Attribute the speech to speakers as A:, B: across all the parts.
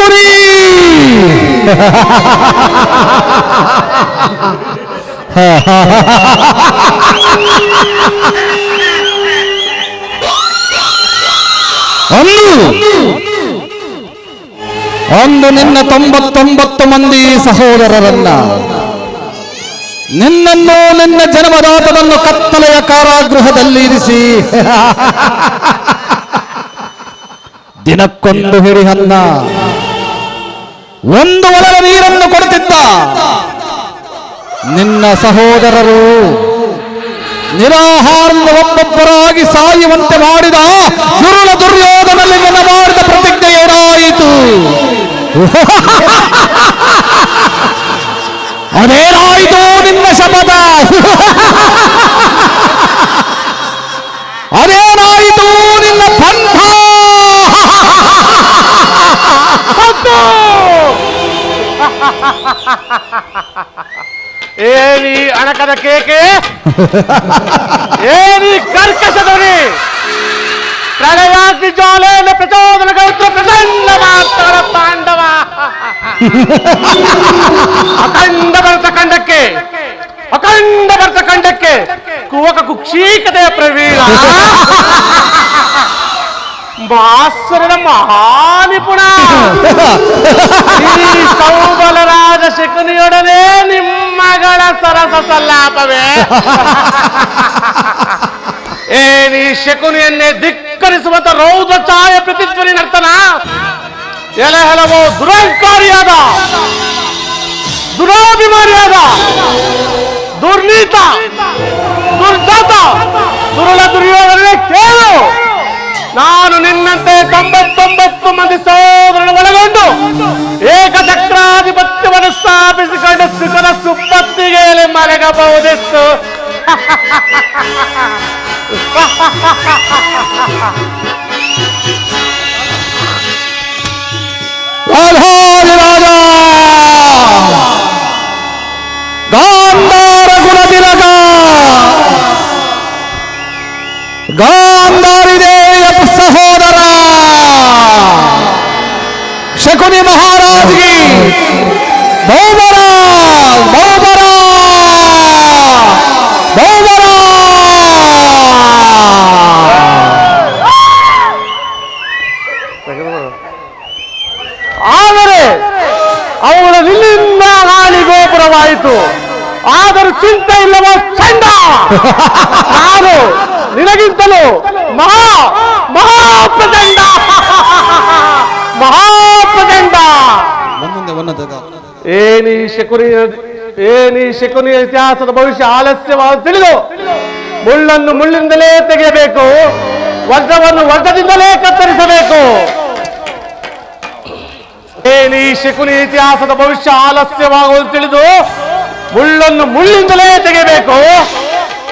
A: ಶಕುನಿ ಒಂದು ನಿನ್ನ 99 ಮಂದಿ ಸಹೋದರರನ್ನ, ನಿನ್ನನ್ನು ನಿನ್ನ ಜನ್ಮದಾತನನ್ನು ಕತ್ತಲೆಯ ಕಾರಾಗೃಹದಲ್ಲಿ ಇರಿಸಿ ದಿನಕ್ಕೊಂದು ಹಿರಿಹನ್ನ, ಒಂದು ಒಲದ ನೀರನ್ನು ಕೊಡುತ್ತಿದ್ದ ನಿನ್ನ ಸಹೋದರರು ನಿರಾಹಾರದ ಒಬ್ಬೊಬ್ಬರಾಗಿ ಸಾಯುವಂತೆ ಮಾಡಿದ ದುರುಳ ದುರ್ಯೋಧನಲ್ಲಿ ನಿನ್ನ ಮಾಡಿದ ಪ್ರತಿಜ್ಞೆ ಏನಾಯಿತು? ಅದೇನಾಯಿತು ನಿನ್ನ ಶಪಥ? ಅದೇನಾಯಿತು ನಿನ್ನ ಪಂಥ?
B: ಏನಿ ಅಣಕದ ಕೇಕೆ, ಏನಿ ಕರ್ಕಶ ಧ್ವನಿ, ಪ್ರಳಯಾಗ್ನಿ ಜ್ವಾಲೆಯನ್ನು ಪ್ರಚೋದನಗೊಳಿಸುವ ಪ್ರಚಂಡ ಮಾತಾಡ ಪಾಂಡವ ಅಖಂಡ ಭರತ ಖಂಡಕ್ಕೆ ಕುವಕ ಕುಕ್ಷೀಕತೆಯ ಪ್ರವೀಣ ಮಾಸ್ವರದ ಮಹಾನಿಪುಣ ಈ ಸೌಬಲರಾಜ ಶಕುನಿಯೊಡನೆ ನಿಮ್ಮಗಳ ಸರಸ ಸಲ್ಲಾಪವೇ? ಏನಿ ಶಕುನಿಯನ್ನೇ ಧಿಕ್ಕರಿಸುವಂತ ರೌದ್ರ ಛಾಯ ಪ್ರತಿಧ್ವನಿ ನರ್ತನ ಎಲೆ ಹಲವು ದುರಹಂಕಾರಿಯಾದ, ದುರಾಭಿಮಾನಿಯಾದ, ದುರ್ನೀತ, ದುರ್ಜಾತ, ದುರುಳ ದುರ್ಯೋಧನೆ ಕೇಳು. ನಾನು ನಿನ್ನಂತೆ 99 ಮಂದಿ ಸಹೋದರನ್ನು ಒಳಗೊಂಡು ಏಕಚಕ್ರಾಧಿಪತ್ಯವನ್ನು ಸ್ಥಾಪಿಸಿಕೊಂಡು ಸುಖದ ಸುಪ್ಪತ್ತಿಗೆ ಮಲಗಬಹುದಿತ್ತು.
A: ರಾಜ ಗಾಂಧಾರ ಗುಣದಿಲಕ ಗಾಂಧಾರಿದೇವಿಯ ಸಹೋದರ ಶಕುನಿ ಮಹಾರಾಜ್ಗೆ ಬಹುಬರ ಬಹುಬರ ಬಹುಬರ.
B: ಆದರೆ ಅವಳ ನಿನ್ನಿಂದ ಗಾಳಿ ಗೋಪುರವಾಯಿತು. ಆದರೂ ಚಿಂತೆ ಇಲ್ಲವೋ ಚಂಡ, ನಾನು ನಿನಗಿಂತಲೂ ಮಹಾಪ್ರಚಂಡ ಮಹಾಪ್ರಚಂಡ. ಏನಿ ಶಕುನಿಯ ಇತಿಹಾಸದ ಭವಿಷ್ಯ ಆಲಸ್ಯವಾಗಿ ತಿಳಿದು ಮುಳ್ಳನ್ನು ಮುಳ್ಳಿನಿಂದಲೇ ತೆಗೆಯಬೇಕು, ವಜ್ರವನ್ನು ವಜ್ರದಿಂದಲೇ ಕತ್ತರಿಸಬೇಕು. ಏನಿ ಶಕುನಿ ಇತಿಹಾಸದ ಭವಿಷ್ಯ ಆಲಸ್ಯವಾಗುವುದು ತಿಳಿದು ಮುಳ್ಳನ್ನು ಮುಳ್ಳಿಂದಲೇ ತೆಗೆಯಬೇಕು,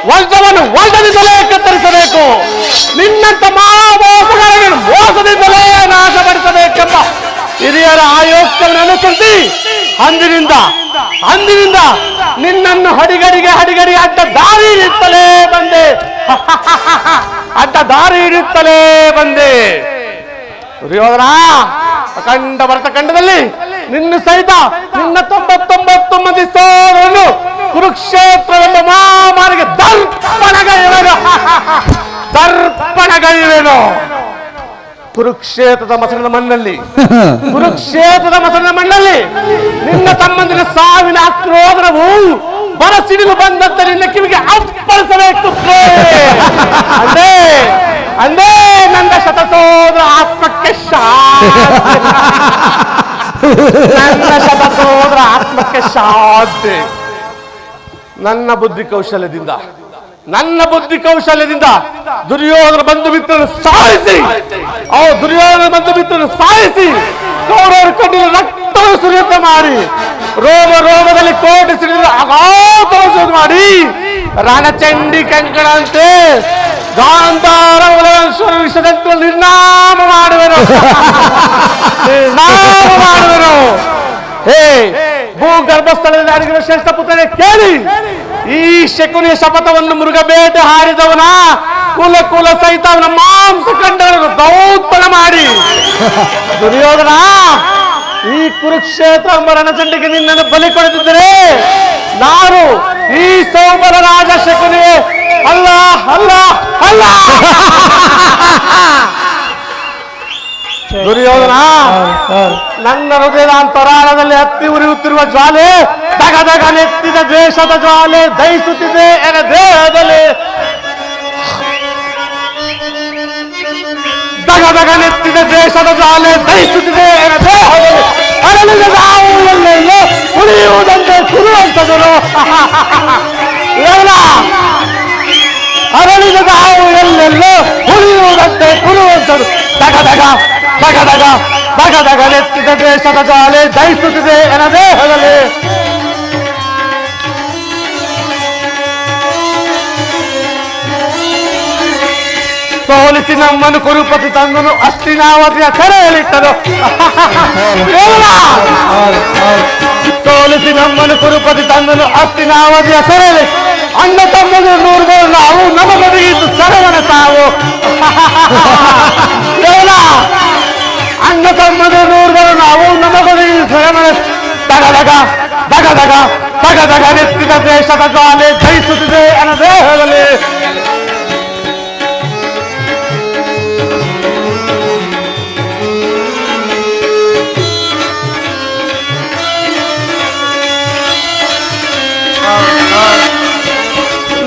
B: ವಜ್ರವನ್ನು ವಜ್ರದಿಂದಲೇ ಕತ್ತರಿಸಬೇಕು. ನಿನ್ನಂತ ಮಹಾಮೋಸಗಾರರನ್ನು ಮೋಸದಿಂದಲೇ ನಾಶಪಡಿಸಬೇಕೆಂಬ ಹಿರಿಯರ ಆಯೋಗವನ್ನು ಅನುಸರಿಸಿ ಅಂದಿನಿಂದ ನಿನ್ನನ್ನು ಹಡಿಗಡಿಗೆ ಅಡ್ಡ ದಾರಿ ಹಿಡಿಯುತ್ತಲೇ ಬಂದೆ. ದುರ್ಯೋಧನ ಅಖಂಡ ಭರತ ಖಂಡದಲ್ಲಿ ನಿನ್ನ ಸಹಿತ ನಿನ್ನ 99 ಮಂದಿ ಸೋದರನ್ನು ಕುರುಕ್ಷೇತ್ರವೆಂಬ ಮಹಾಮಾರಿಗೆ ದರ್ಪಣಗೈಯುವೆನು. ಕುರುಕ್ಷೇತ್ರದ ಮಸಳಿನ ಮಣ್ಣಲ್ಲಿ ನಿನ್ನ ತಮ್ಮಂದಿನ ಸಾವಿನ ಆಕ್ರೋಧನವು ಬರಸಿಡಿಲು ಬಂದಂತೆ ನಿನ್ನ ಕಿವಿಗೆ ಅಪ್ಪಳಿಸಬೇಕು. ಅಂದೇ ನನ್ನ ಶತಸೋದರ ಆತ್ಮಕ್ಕೆ ಶಾಂತಿ. ನನ್ನ ಬುದ್ಧಿ ಕೌಶಲ್ಯದಿಂದ ದುರ್ಯೋಧನ ಬಂಧು ಮಿತ್ರರು ಸಾಯಿಸಿ ಕೌರವರ ಕಣ್ಣಿನ ರಕ್ತವನ್ನು ಸುರಿಯುತ್ತ ಮಾಡಿ ರೋಮದಲ್ಲಿ ಕೋಟೆ ಸಿಡಿದು ಅಗಾಧ ಮಾಡಿ ರಣಚಂಡಿ ಕಂಕಣಂತೆ ಗಾಂಧಾರ ವಿಷದಂತೆ ನಿರ್ನಾಮ ಮಾಡುವೆನು. ಹೇ ಭೂಗರ್ಭಸ್ಥಳದಲ್ಲಿ ಅಡಗಿದ ಶ್ರೇಷ್ಠ ಪುತ್ರನೇ ಕೇಳಿ, ಈ ಶಕುನಿಯ ಶಪಥವನ್ನು ಮೃಗಬೇಟೆ ಹಾರಿದವನ ಕುಲ ಸಹಿತ ಅವನ ಮಾಂಸ ಕಂಡವನು ದೌತಣ ಮಾಡಿ ದುರ್ಯೋಧನ ಈ ಕುರುಕ್ಷೇತ್ರ ಮರಣಚಂಡಿಗೆ ನಿನ್ನನ್ನು ಬಲಿ ಕೊಡುತ್ತಿದ್ದರೆ ನಾನು ಈ ಸೋಮರ ರಾಜ ಶಕುನಿ ಅಲ್ಲ ಅಲ್ಲ ಅಲ್ಲ. ದುರ್ಯೋಧನ, ನನ್ನ ಹೃದಯದ ಅಂತರಾಳದಲ್ಲಿ ಹತ್ತಿ ಉರಿಯುತ್ತಿರುವ ಜ್ವಾಲೆ ದಗದಗ ನೆತ್ತಿದ ದ್ವೇಷದ ಜ್ವಾಲೆ ದಹಿಸುತ್ತಿದೆ ಎನ್ನ ದೇಹದಲ್ಲಿ. ದಗದಗ ನೆತ್ತಿದ ದ್ವೇಷದ ಜ್ವಾಲೆ ದಹಿಸುತ್ತಿದೆ ಎನ್ನ ದೇಹದಲ್ಲಿ. ಅರಳಿದ ನಾವು ಎಲ್ಲೆಲ್ಲೋ ಉಳಿಯುವುದಂತೆ ಕುರುವಂತದರು. ಅರಳಿದ ನಾವು ಎಲ್ಲೆಲ್ಲೋ ಉಳಿಯುವುದಂತೆ ಕುರುವಂತರು. ದಗದಗ ದಗದಗ ದಗದಗ ನೆತ್ತಿದ ದ್ವೇಷದ ಜ್ವಾಲೆ ದಹಿಸುತ್ತಿದೆ ಎನ್ನ ದೇಹದಲ್ಲಿ. ಸೋಲಿಸಿ ನಮ್ಮನ್ನು ಕುರುಪತಿ ತಂದನು ಅಸ್ತಿನಾವತಿಯ ಸೆರೆಯಲ್ಲಿಟ್ಟರು. ಸೋಲಿಸಿ ನಮ್ಮನ್ನು ಕುರುಪತಿ ತಂದನು ಅಸ್ತಿನಾವತಿಯ ಸೆರೆಯಲ್ಲಿ. ಅಣ್ಣ ತಮ್ಮದು 100 ನಾವು ನಮಗೊದಗಿದ್ದು ಸರವಣ ಸಾವು. ಅಣ್ಣ ತಮ್ಮದು 100 ನಾವು ನಮಗೊದಗಿದ್ದು ಸರವಣ. ದಗದಗ ದಗದಗ ದಗದಗ ನೆತ್ತಿದ ದೇಶದ ಜ್ವಾಲೆ ದಹಿಸುತ್ತಿದೆ ನನ್ನ ದೇಹದಲ್ಲಿ.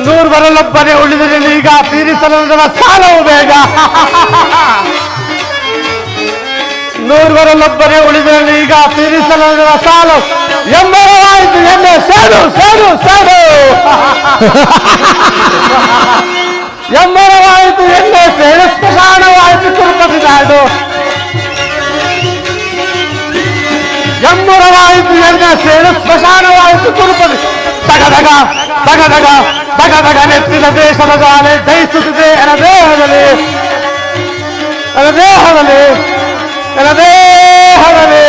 B: ನೂರ್ವರಲ್ಲೊಬ್ಬನೇ ಉಳಿದರೆ ಈಗ ತೀರಿಸಲದ ಸಾಲವು ಬೇಗ. ನೂರ್ವರಲ್ಲೊಬ್ಬನೇ ಉಳಿದರೆ ಈಗ ತೀರಿಸಲದ ಸಾಲ. ಎಂಬರವಾಯಿತು ಎಣ್ಣೆ ಸೇಡು ಸೇಡು ಸೇಡು. ಎಂಬರವಾಯಿತು ಎಣ್ಣೆ ಸೇಡು ಸ್ಮಶಾನವಾಯಿತು ಕುರುಪತಿ ನಾಡು. ಎಂಬರವಾಯಿತು ಎಣ್ಣೆ ಸೇಡು ಸ್ಮಶಾನವಾಯಿತು ಕುರುಪತಿ. ದಗದಗ ದಗದಗ ದಗದಗ ನೆತ್ತಿದ ದೇಶದ ಜ್ವಾಲೆ ದಹಿಸುತ್ತಿದೆ ಎನ್ನ ದೇಹದಲ್ಲಿ. ಎನ್ನ ದೇಹದಲ್ಲಿ ಎನ್ನ ದೇಹದಲ್ಲಿ.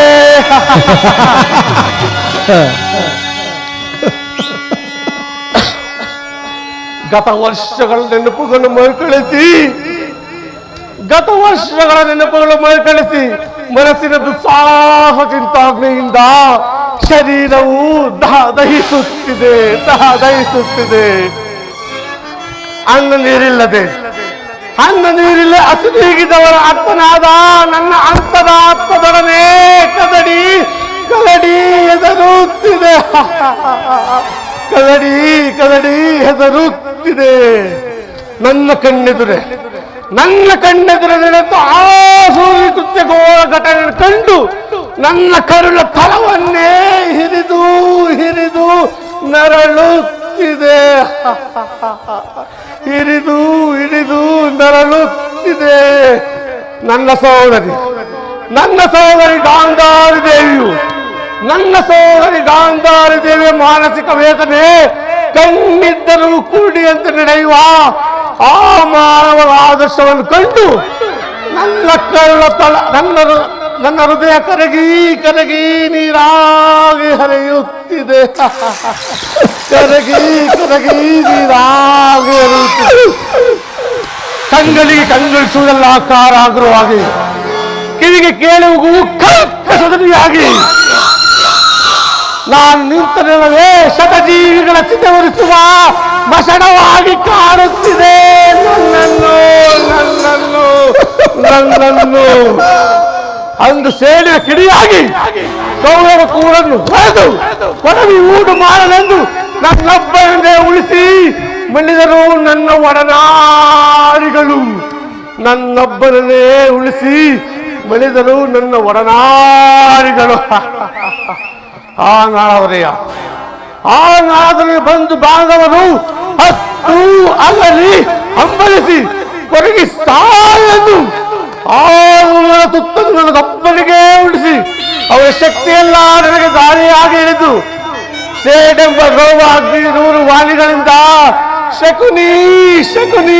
B: ಗತ ವರ್ಷಗಳ ನೆನಪುಗಳನ್ನು ಮರುಕಳಿಸಿ ಗತ ವರ್ಷಗಳ ನೆನಪುಗಳು ಮರುಕಳಿಸಿ ಮನಸ್ಸಿನ ದುಸ್ಸಾಹ ಚಿಂತಾಗ್ನಿಯಿಂದ ಶರೀರವು ದಹಿಸುತ್ತಿದೆ ದಹಿಸುತ್ತಿದೆ. ಅನ್ನ ನೀರಿಲ್ಲದೆ ಹಸುನೀಗಿದ್ದವರ ಅರ್ಥನಾದ ನನ್ನ ಅಂತದ ಆತ್ಮದೊಡನೆ ಕದಡಿ ಕದಡಿ ಹೆದರುತ್ತಿದೆ. ಕದಡಿ ಕದಡಿ ಹೆದರುತ್ತಿದೆ. ನನ್ನ ಕಣ್ಣೆದುರೆ ನೆನೆದು ಆ ಸೂರ್ಯ ಕೃತ್ಯ ಘೋರ ಘಟನೆ ಕಂಡು ನನ್ನ ಕರುಳ ತಲವನ್ನೇ ಹಿರಿದು ಹಿರಿದು ನರಳುತ್ತಿದೆ. ಹಿರಿದು ಹಿರಿದು ನರಳುತ್ತಿದೆ. ನನ್ನ ಸಹೋದರಿ ಗಾಂಧಾರಿ ದೇವಿಯ ಮಾನಸಿಕ ವೇದನೆ ಕಣ್ಣಿದ್ದರೂ ಕುರುಡಿಯಂತೆ ನಡೆಯುವ ಆ ಮಾನವರ ಆದರ್ಶವನ್ನು ಕಂಡು ನನ್ನ ಕರುಳ ನನ್ನ ಹೃದಯ ಕರಗಿ ಕರಗಿ ನೀರಾಗಿ ಹರಿಯುತ್ತಿದೆ. ಕರಗಿ ಕರಗಿ ನೀರಾಗಿ ಹರಿಯುತ್ತಿದೆ. ಕಂಗಳಿಗೆ ಕಂಗೊಳಿಸುವುದೆಲ್ಲ ಕಾರಾಗೃಹವಾಗಿ, ಕಿವಿಗೆ ಕೇಳುವುದು ಸದನಿಯಾಗಿ ನಾನು ನಿಂತ ನೆಲವೇ ಶತಜೀವಿಗಳ ಚಿತ್ತವರಿಸುವ ಮಸಣವಾಗಿ ಕಾಣುತ್ತಿದೆ ನನ್ನನ್ನು. ಅಂದು ಸೇನೆಯ ಕಿಡಿಯಾಗಿ ಕೌರವ ಕೂರನ್ನು ಹೊಡೆದು ಕೊಡವಿ ಊಡು ಮಾಡಲೆಂದು ನನ್ನೊಬ್ಬನೇ ಉಳಿಸಿ ಮಣಿದರು ನನ್ನ ಒಡನಾಡಿಗಳು. ನನ್ನೊಬ್ಬನೇ ಉಳಿಸಿ ಮಣಿದರು ನನ್ನ ಒಡನಾಡಿಗಳು. ಆ ನಾಳದಲ್ಲಿ ಬಂದು ಬಾಂಧವರು ಹತ್ತು ಅಗಲಿ ಹಂಬಲಿಸಿ ಕೊರಗಿ ಸಾಯಲು ಆ ತುತ್ತನ್ನು ನನಗೊಬ್ಬನಿಗೆ ಉಳಿಸಿ ಅವರ ಶಕ್ತಿಯೆಲ್ಲ ನನಗೆ ದಾರಿಯಾಗಿ ಹಿಡಿದು ಸೇಡೆಂಬ ರೋಗ 100 ವಾಣಿಗಳಿಂದ ಶಕುನಿ ಶಕುನಿ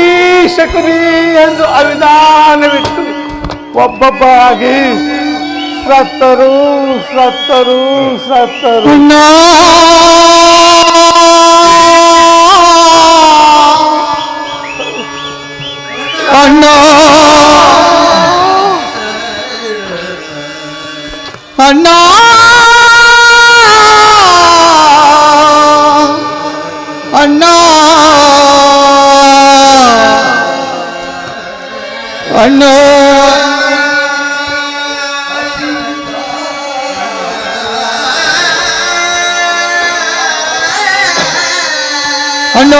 B: ಶಕುನಿ ಎಂದು ಅವಿಧಾನವಿಟ್ಟು ಒಬ್ಬೊಬ್ಬರಾಗಿ ಸತ್ತರು ಸತ್ತರು ಸತ್ತರು. ಅಣ್ಣ
A: ಅಣ್ಣ ಅಣ್ಣ ಅಣ್ಣ ಅಣ್ಣ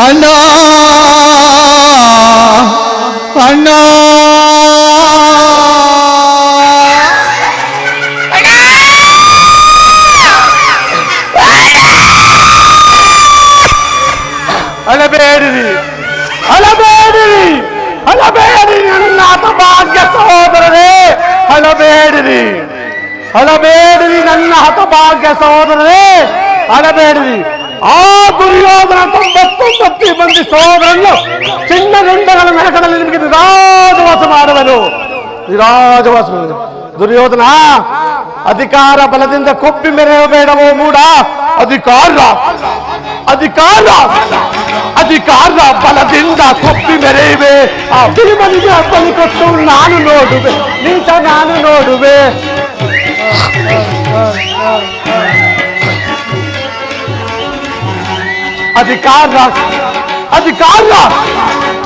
A: ಅಣ್ಣ ಅಣ್ಣ
B: ಅಳಬೇಡಿರಿ ಅಳಬೇಡಿರಿ ಅಳಬೇಡಿರಿ ನನ್ನ ಹತಭಾಗ್ಯ ಸಹೋದರರೇ, ಅಳಬೇಡಿರಿ ಅಳಬೇಡಿರಿ ನನ್ನ ಹತಭಾಗ್ಯ ಸಹೋದರರೇ, ಅಳಬೇಡಿರಿ. ಆ ದುರ್ಯೋಧನ 99 ಮಂದಿ ಸಹೋದರನ್ನು ಚಿನ್ನಗುಂಡಗಳ ನರಕದಲ್ಲಿ ನಿಮಗೆ ನಿರಾಜವಾಸ ಮಾಡುವನು, ನಿರಾಜವಾಸ ಮಾಡುವನು. ದುರ್ಯೋಧನ, ಅಧಿಕಾರ ಬಲದಿಂದ ಕೊಪ್ಪಿ ಮೆರೆಯಬೇಡವೋ ಮೂಡ. ಅಧಿಕಾರ ಅಧಿಕಾರ ಅಧಿಕಾರ ಬಲದಿಂದ ಕೊಪ್ಪಿ ಮೆರೆಯುವೆ. ಆ ಭೀಮನಿಗೆ ಬಲಿ ಕೊಟ್ಟು ನಾನು ನೋಡುವೆ, ನೀತ ನಾನು ನೋಡುವೆ. ಅಧಿಕಾರ ಅಧಿಕಾರ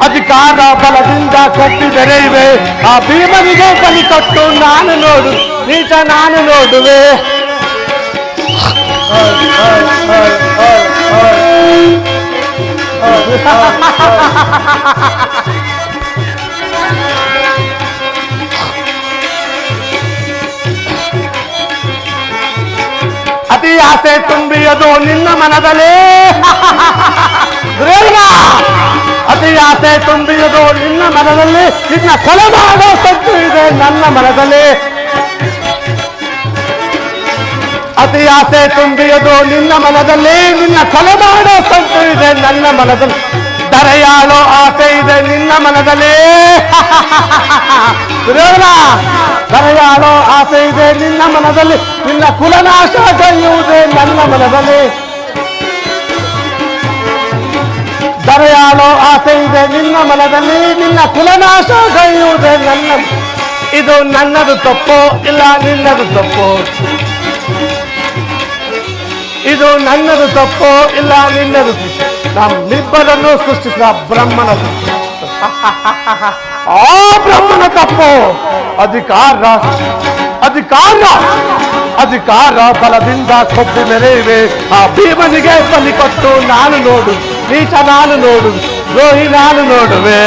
B: ಅಧಿಕಾರ ಬಲದಿಂದ ಕೊಪ್ಪಿ ಮೆರೆಯುವೆ. ಆ ಭೀಮನಿಗೆ ಬಲಿ ಕೊಟ್ಟು ನಾನು ನೋಡು, ನೀತ ನಾನು ನೋಡುವೆ. ಅತಿ ಆಸೆ ತುಂಬಿಯದು ನಿನ್ನ ಮನದಲ್ಲಿ, ಅತಿ ಆಸೆ ತುಂಬಿಯದು ನಿನ್ನ ಮನದಲ್ಲಿ, ನಿನ್ನ ಕೊಲೆ ಮಾಡೋ ಸತ್ತು ಇದೆ ನನ್ನ ಮನದಲ್ಲಿ. ಅತಿ ಆಸೆ ತುಂಬಿಯದು ನಿನ್ನ ಮನದಲ್ಲಿ, ನಿನ್ನ ಕೊಲೆ ಮಾಡೋ ಸತ್ತು ಇದೆ ನನ್ನ ಮನದಲ್ಲಿ. ದರೆಯಾಳೋ ಆಸೆ ಇದೆ ನಿನ್ನ ಮನದಲ್ಲಿ, ದರೆಯಾಳೋ ಆಸೆ ಇದೆ ನಿನ್ನ ಮನದಲ್ಲಿ, ನಿನ್ನ ಕುಲನಾಶ ಗೈಯುವುದೇ ನನ್ನ ಮನದಲ್ಲಿ. ದರೆಯಾಳೋ ಆಸೆ ಇದೆ ನಿನ್ನ ಮನದಲ್ಲಿ, ನಿನ್ನ ಕುಲನಾಶ ಗೈಯುವುದೇ ನನ್ನ. ಇದು ನನ್ನದು ತಪ್ಪು ಇಲ್ಲ ನಿನ್ನದು ತಪ್ಪು, ಇದು ನನ್ನದು ತಪ್ಪು ಇಲ್ಲ ನಿನ್ನದು. ನಮ್ಮಿಬ್ಬರನ್ನು ಸೃಷ್ಟಿಸಿದ ಬ್ರಹ್ಮನ ಆ ಬ್ರಹ್ಮನ ತಪ್ಪು. ಅಧಿಕಾರ ಅಧಿಕಾರ ಅಧಿಕಾರ ಬಲದಿಂದ ಕೊಬ್ಬಿ ಮೆರೆಯುವೆ. ಆ ಭೀಮನಿಗೆ ಬಲಿ ಕೊಟ್ಟು ನಾನು ನೋಡು, ನೀಚ ನಾನು ನೋಡು, ದ್ರೋಹಿ ನಾನು ನೋಡುವೆ.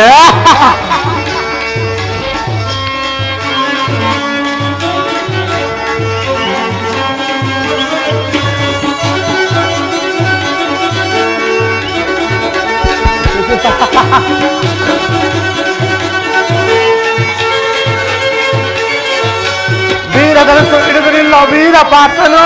B: ವೀರಧನಸ್ಸು ಹಿಡಿದಿರಲಿಲ್ಲ ವೀರಪಾರ್ಥನು,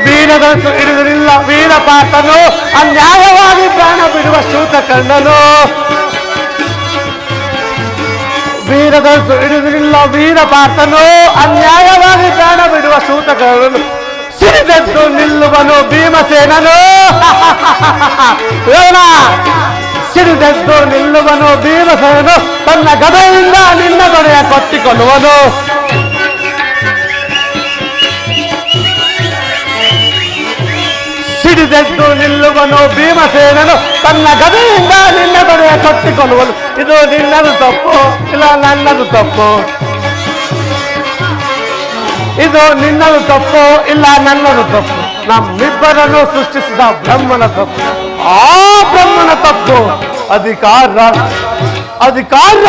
B: ವೀರಧನಸ್ಸು ಹಿಡಿದಿರಲಿಲ್ಲ ವೀರಪಾರ್ಥನು, ಅನ್ಯಾಯವಾಗಿ ಪ್ರಾಣ ಬಿಡುವ ಶೂತಕರ್ಣನು. ವೀರಧನಸ್ಸು ಹಿಡಿದಿರಲಿಲ್ಲ ವೀರಪಾರ್ಥನು, ಅನ್ಯಾಯವಾಗಿ ಪ್ರಾಣ ಬಿಡುವ ಶೂತಕರ್ಣನು. ಸಿಡಿದೆದ್ದು ನಿಲ್ಲುವನು ಭೀಮಸೇನನು, ಸಿಡಿದೆದ್ದು ನಿಲ್ಲುವನು ಭೀಮಸೇನನು. ತನ್ನ ಗದೆಯಿಂದ ನಿನ್ನ ದೊರೆಯ ಕೊಟ್ಟಿಕೊಳ್ಳುವನು. ಸಿಡಿದೆದ್ದು ನಿಲ್ಲುವನು ಭೀಮಸೇನನು, ತನ್ನ ಗದೆಯಿಂದ ನಿನ್ನ ದೊರೆಯ ಕೊಟ್ಟಿಕೊಳ್ಳುವನು. ಇದು ನಿನ್ನದು ತಪ್ಪು ಇಲ್ಲ ನನ್ನದು ತಪ್ಪು, ಇದು ನಿನ್ನದು ತಪ್ಪು ಇಲ್ಲ ನನ್ನದು ತಪ್ಪು. ನಮ್ಮಿಬ್ಬರನ್ನು ಸೃಷ್ಟಿಸಿದ ಬ್ರಹ್ಮನ ತಪ್ಪು, ಆ ಬ್ರಹ್ಮನ ತಪ್ಪು. ಅಧಿಕಾರ ಅಧಿಕಾರ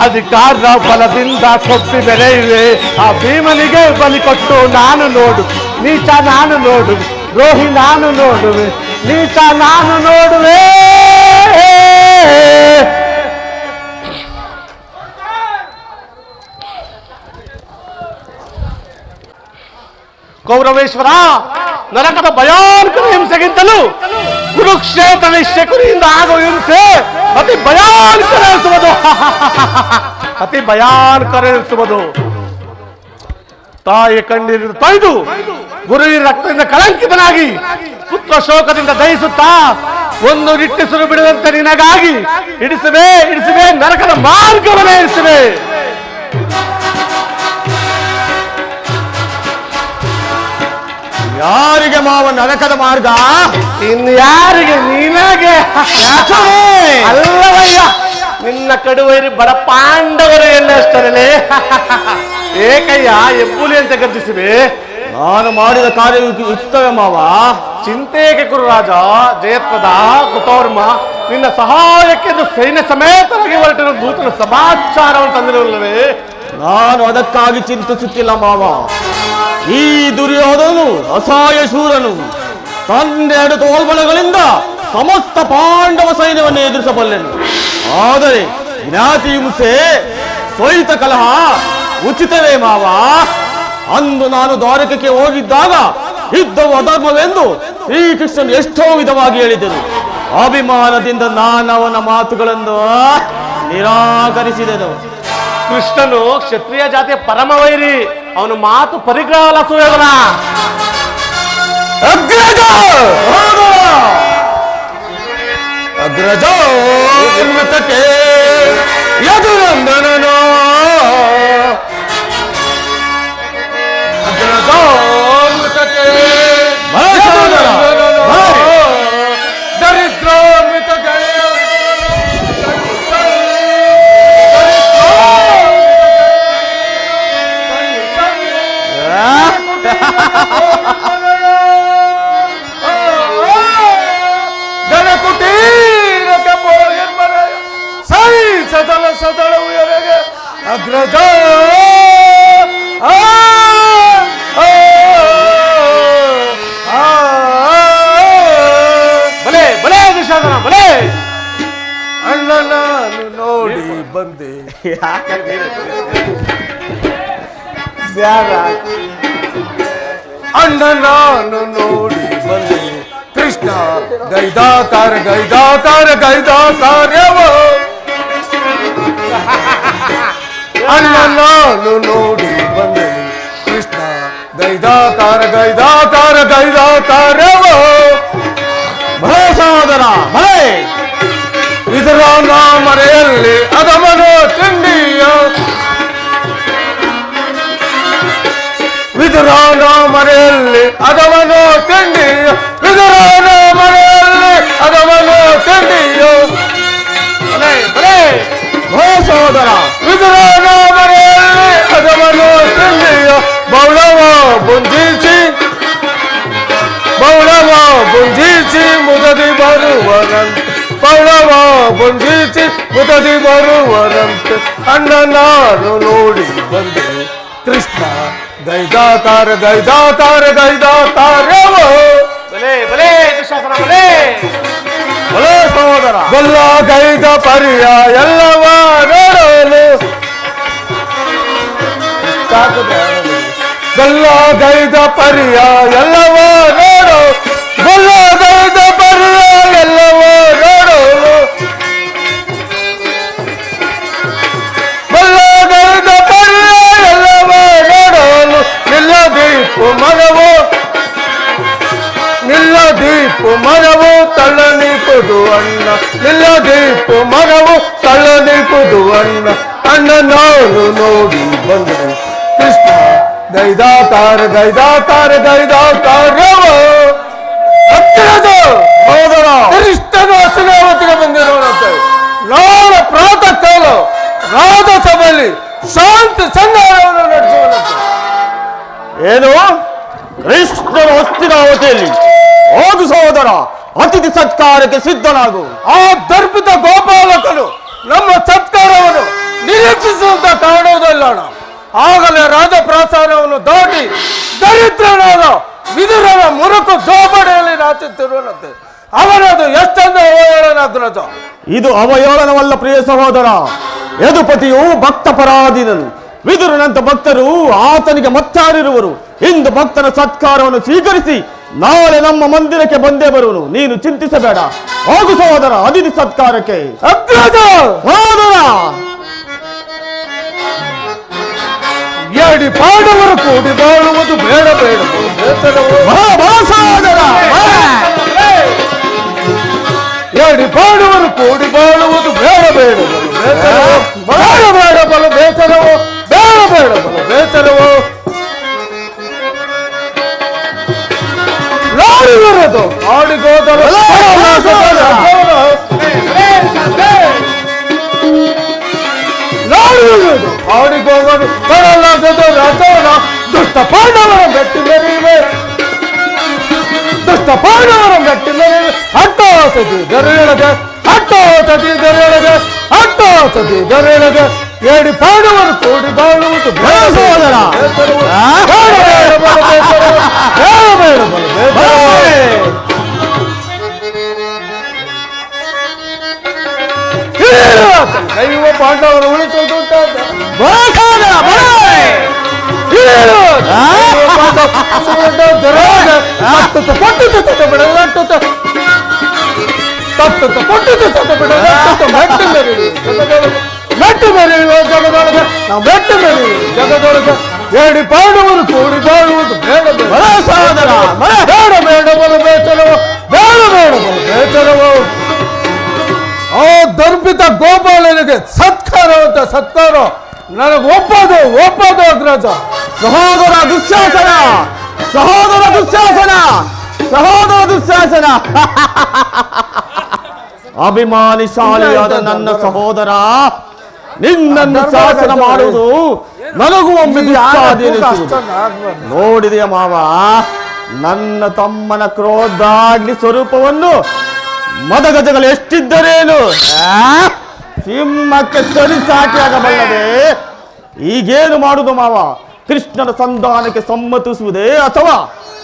B: ಅಧಿಕಾರ ಬಲದಿಂದ ಕೊಪ್ಪಿ ಮೆರೆಯುವೆ. ಆ ಭೀಮನಿಗೆ ಬಲಿ ಕೊಟ್ಟು ನಾನು ನೋಡು, ನೀಚ ನಾನು ನೋಡು, ದ್ರೋಹಿ ನಾನು ನೋಡುವೆ, ನೀಚ ನಾನು ನೋಡುವೆ. ಕೌರವೇಶ್ವರ, ನರಕದ ಭಯಾನಕರ ಹಿಂಸೆಗಿಂತಲೂ ಕುರುಕ್ಷೇತ್ರ ಶಕುನಿಯಿಂದ ಆಗುವ ಹಿಂಸೆ ಅತಿ ಭಯಾನಕರ ಎನಿಸುವುದು, ಅತಿ ಭಯಾನಕರ ಎನಿಸುವುದು. ತಾಯಿಯ ಕಣ್ಣೀರು ತೊಯ್ದು ಗುರುವಿನ ರಕ್ತದಿಂದ ಕಳಂಕಿತನಾಗಿ ಪುತ್ರ ಶೋಕದಿಂದ ದಹಿಸುತ್ತಾ ಒಂದು ನಿಟ್ಟುಸಿರು ಬಿಡದಂತೆ ನಿನಗಾಗಿ ಇಡಿಸುವೆ ನರಕದ ಮಾರ್ಗವನ್ನೇ ಇಡಿಸುವೆ.
C: ಯಾರಿಗೆ ಮಾವ ನರಕದ ಮಾರ್ಗ?
B: ಇನ್ಯಾರಿಗೆ? ನಿನಗೆ. ಅಲ್ಲವಯ್ಯ, ನಿನ್ನ ಕಡುವೈರಿ ಬಡ ಪಾಂಡವರು ಎಲ್ಲಷ್ಟರಲ್ಲಿ ಏಕಯ್ಯ ಎಬ್ಬುಲಿ ಅಂತ ಗರ್ಜಿಸಿವೆ.
C: ನಾನು ಮಾಡಿದ ಕಾರ್ಯ ಇಷ್ಟವೇ ಮಾವ.
B: ಚಿಂತೆಗೆ ಕುರುರಾಜ. ಜಯಪ್ರದ ಕೃತೌರ್ಮ ನಿನ್ನ ಸಹಾಯಕ್ಕೆಂದು ಸೈನ್ಯ ಸಮೇತರಾಗಿ ಹೊರಟಿರುವ ದೂತನ ಸಮಾಚಾರವನ್ನು ತಂದಿರಲಿಲ್ಲವೇ?
C: ನಾನು ಅದಕ್ಕಾಗಿ ಚಿಂತಿಸುತ್ತಿಲ್ಲ ಮಾವ. ಈ ದುರ್ಯೋಧನು ಅಸಹಾಯ ಶೂರನು. ತನ್ನೆರಡು ತೋಳ್ಬಲಗಳಿಂದ ಸಮಸ್ತ ಪಾಂಡವ ಸೈನ್ಯವನ್ನು ಎದುರಿಸಬಲ್ಲೆನು. ಆದರೆ ಜ್ಞಾತಿ ಹಿಂಸೆ, ಸ್ವಹಿತ ಕಲಹ ಉಚಿತವೇ ಮಾವ. ಅಂದು ನಾನು ದ್ವಾರಕಕ್ಕೆ ಹೋಗಿದ್ದಾಗ ಯುದ್ಧವು ಅಧರ್ಮವೆಂದು ಶ್ರೀಕೃಷ್ಣನು ಎಷ್ಟೋ ವಿಧವಾಗಿ ಹೇಳಿದನು. ಅಭಿಮಾನದಿಂದ ನಾನು ಅವನ ಮಾತುಗಳನ್ನು ನಿರಾಕರಿಸಿದೆನು.
B: ಕೃಷ್ಣನು ಕ್ಷತ್ರಿಯ ಜಾತಿಯ ಪರಮ ವೈರಿ. ಅವನ ಮಾತು ಪರಿಗ್ರಹ ಸುಯೋಧನ.
C: ಅಗ್ರಜ ಅಗ್ರಜ ಮೃತಕ್ಕೆ ಯದುನಂದನನೋ ಅಗ್ರಜ ಮೃತಕ್ಕೆ ದರಿದ್ರ ಮೃತಕ್ಕೆ ಕುಟೀರಕ್ಕೆ ಸೈ ಸದಳ ಸದಳ ಉಯರೆಗೆ ಅಗ್ರಜ
B: ಬಲೆ ಬಲೆ ದುಶಾಸನ ಬಲೆ.
C: ಅಣ್ಣ ನಾನು ನೋಡಿ ಬಂದೆ. ಅಣ್ಣ ನಾನು ನೋಡಿ ಬಂದೆ. ಕೃಷ್ಣ ಗೈದಾಕಾರ ಗೈದಾಕಾರ ಗೈದಾಕಾರ್ಯವೋ. ಅಣ್ಣ ನಾನು ನೋಡಿ ಬಂದೆ. ಕೃಷ್ಣ ಗೈದಾಕಾರ ಗೈದಾಕಾರ ಗೈದಾಕಾರ್ಯವೋ. ಸಹೋದರ ಮಳೆ ಇದರ ಮರೆಯಲ್ಲಿ ಅದಮನು ತಿಂಡಿಯ ವಿದುರಾನ ಮರೆಯಲ್ಲಿ ಅದವನು ತಿಂಡಿಯೋ. ವಿದುರಾನ ಮರೆಯಲ್ಲಿ ಅದವನು ತಿಂಡಿಯೋ. ಸಹೋದರ ವಿದುರಾನ ಮರೆಯಲ್ಲಿ ಅದವನು ತಿಂಡಿಯೋ. ಬೌಳವ ಬುಂಜಿಸಿ ಬೌಳವ ಬುಂಜಿಸಿ ಮುದದಿ ಬರುವರಂತೆ. ಬೌಳವ ಬುಂಜಿಸಿ ಮುದದಿ ಬರುವರಂತೆ. ಅಣ್ಣ ನಾನು ನೋಡಿ ಬಂದೆ. ಕೃಷ್ಣ ಗೈದಾಕಾರ ಗೈದಾಕಾರ ಗೈದಾಕಾರ್ಯವೋ.
B: ಬಲೆ ಬಲೆ ದುಶಾಸನ ಬಲೆ.
C: ಬಲೆ ಸಹೋದರ ಬಲ್ಲ ಗೈದ ಪರಿಯ ಎಲ್ಲವ ನೋಡಲು. ಬಲ್ಲ ಗೈದ ಪರಿಯ ಎಲ್ಲವ ನೋಡು. ಬಲ್ಲ ಗೈದ ಪರಿಯ ಎಲ್ಲವ ನೋಡಲು. ಬಲ್ಲ ಗೈದ ಪರಿಯ ಎಲ್ಲವ ನೋಡಲು. ನಿಲ್ಲದೀಪು ಮನವು ನಿಲ್ಲದೀಪು ಮನವು ತಳ್ಳನಿಪುದು ಅಣ್ಣ. ನಿಲ್ಲದೀಪು ಮನವು ತಳ್ಳನಿಪುದು ಅಣ್ಣ. ಅಣ್ಣ ನಾನು ನೋಡಿ ಬಂದೆ. ಕೃಷ್ಣ ಗೈದಾಕಾರ ಗೈದಾಕಾರ ಗೈದಾಕಾರ್ಯವೋ. ಹೌದರ ಕೃಷ್ಣನು ಹಸಿನಾವತಿಗೆ ಬಂದಿರುವಂತೆ. ನಾಳೆ ಪ್ರಾತಃ ಕಾಲ ರಾಜಸಭೆಯಲ್ಲಿ ಶಾಂತಿ ಸಂಧಾನವನ್ನು ನಡೆಸುವಂತೆ. ಏನು ಕೃಷ್ಣನು ಹಸ್ತಿನಾವತಿಯಲ್ಲಿ? ಹೋಗು ಸಹೋದರ, ಅತಿಥಿ ಸತ್ಕಾರಕ್ಕೆ ಸಿದ್ಧನಾಗು. ಆ ದರ್ಪಿತ ಗೋಪಾಲಕನು ನಮ್ಮ ಸತ್ಕಾರವನ್ನು ನಿರೀಕ್ಷಿಸುವಂತ ಕಾಣುವುದಲ್ಲಣ. ಆಗಲೇ ರಾಜಪ್ರಾಸಾರವನ್ನು ದಾಟಿ ದರಿದ್ರನಾದ ವಿದುರನ ಮುರುಕು ಜೋಬಡಿಯಲ್ಲಿ ನಾಚುತ್ತಿರುವಂತೆ. ಅವನದು ಎಷ್ಟೊಂದು ಅವಹೇಳನಾಗ್ರಜ. ಇದು ಅವಹೇಳನವಲ್ಲ ಪ್ರಿಯ ಸಹೋದರ. ಯದುಪತಿಯು ಭಕ್ತ ಪರಾಧೀನನು. ವಿದುರನಂತ ಭಕ್ತರು ಆತನಿಗೆ ಮತ್ತಾರಿರುವರು. ಇಂದು ಭಕ್ತರ ಸತ್ಕಾರವನ್ನು ಸ್ವೀಕರಿಸಿ ನಾಳೆ ನಮ್ಮ ಮಂದಿರಕ್ಕೆ ಬಂದೇ ಬರುವನು. ನೀನು ಚಿಂತಿಸಬೇಡ. ಹೋಗು ಸಹೋದರ, ಅತಿಥಿ ಸತ್ಕಾರಕ್ಕೆ. ಸಹೋದರ ಎಡಿ ಪಾಂಡವರು ಕೂಡಿ ಬಾಳುವುದು ಬೇಡ ಬೇಡ ಸಹೋದರ. ಪಂಚ ಪಾಂಡವರ ಮೆಟ್ಟಿಲೆ ಅಟ್ಟೋ ಸತಿ ದೊರೆಯೊಳಗೆ ಅಟ್ಟೋ ಸತಿ ದೊರೆಯೊಳಗೆ ಅಟ್ಟೋ ಸತಿ ದೊರೆಯೊಳಗೆ ಏಡಿ ಪಾಂಡವರು ಕೂಡಿ ಬಾಳುವುದು
A: ಸಹೋದರ.
C: ದೈವ ಪಾಂಡವರು ಉಳಿಸುವುದು ಅಂತ ಮೆಟ್ಟು ಮೆರೆಯುವ ಜಗದೊಳಗೆ ನಾವು ಮೆಟ್ಟು ಮೆರೆಯುವ ಜಗದೊಳಗೆ ಏಡಿ ಪಾಂಡವರು ಕೂಡಿ ಬಾಳುವುದು ಬೇಡ ಬೇಡ
A: ಸಹೋದರ.
C: ಬೇಡ ಬೇಡ ಬಲ ಬೇಚರವು ಬೇಡ ಬೇಡ ಬಲ ಬೇಚರವು ಆ ದರ್ಪಿತ ಗೋಪಾಲನಿಗೆ ಸತ್ಕಾರ ಅಂತ ಸತ್ಕಾರ ನನಗೆ ಒಪ್ಪದು ಅಗ್ರಜ.
A: ಸಹೋದರ ದುಶ್ಯಾಸನ, ಸಹೋದರ ದುಶ್ಯಾಸನ, ಸಹೋದರ ದುಶ್ಯಾಸನ. ಅಭಿಮಾನಿಶಾಲಿಯಾದ ನನ್ನ ಸಹೋದರ, ನಿನ್ನನ್ನು ಶಾಸನ ಮಾಡುವುದು ನನಗೂ ಒಮ್ಮೆ ದುಸ್ಸಾಧ್ಯನಿಸುವುದು. ನೋಡಿದೆಯ ಮಾವ, ನನ್ನ ತಮ್ಮನ ಕ್ರೋಧಾಗ್ನಿ ಸ್ವರೂಪವನ್ನು ಮದಗಜಗಳು ಎಷ್ಟಿದ್ದರೇನು ಸಿಂಹಕ್ಕೆ ಸರಿಸಾಟಿಯಾಗಬಲ್ಲದೆ. ಈಗೇನು ಮಾಡುವುದು ಮಾವ? ಕೃಷ್ಣನ ಸಂಧಾನಕ್ಕೆ ಸಮ್ಮತಿಸುವುದೇ ಅಥವಾ?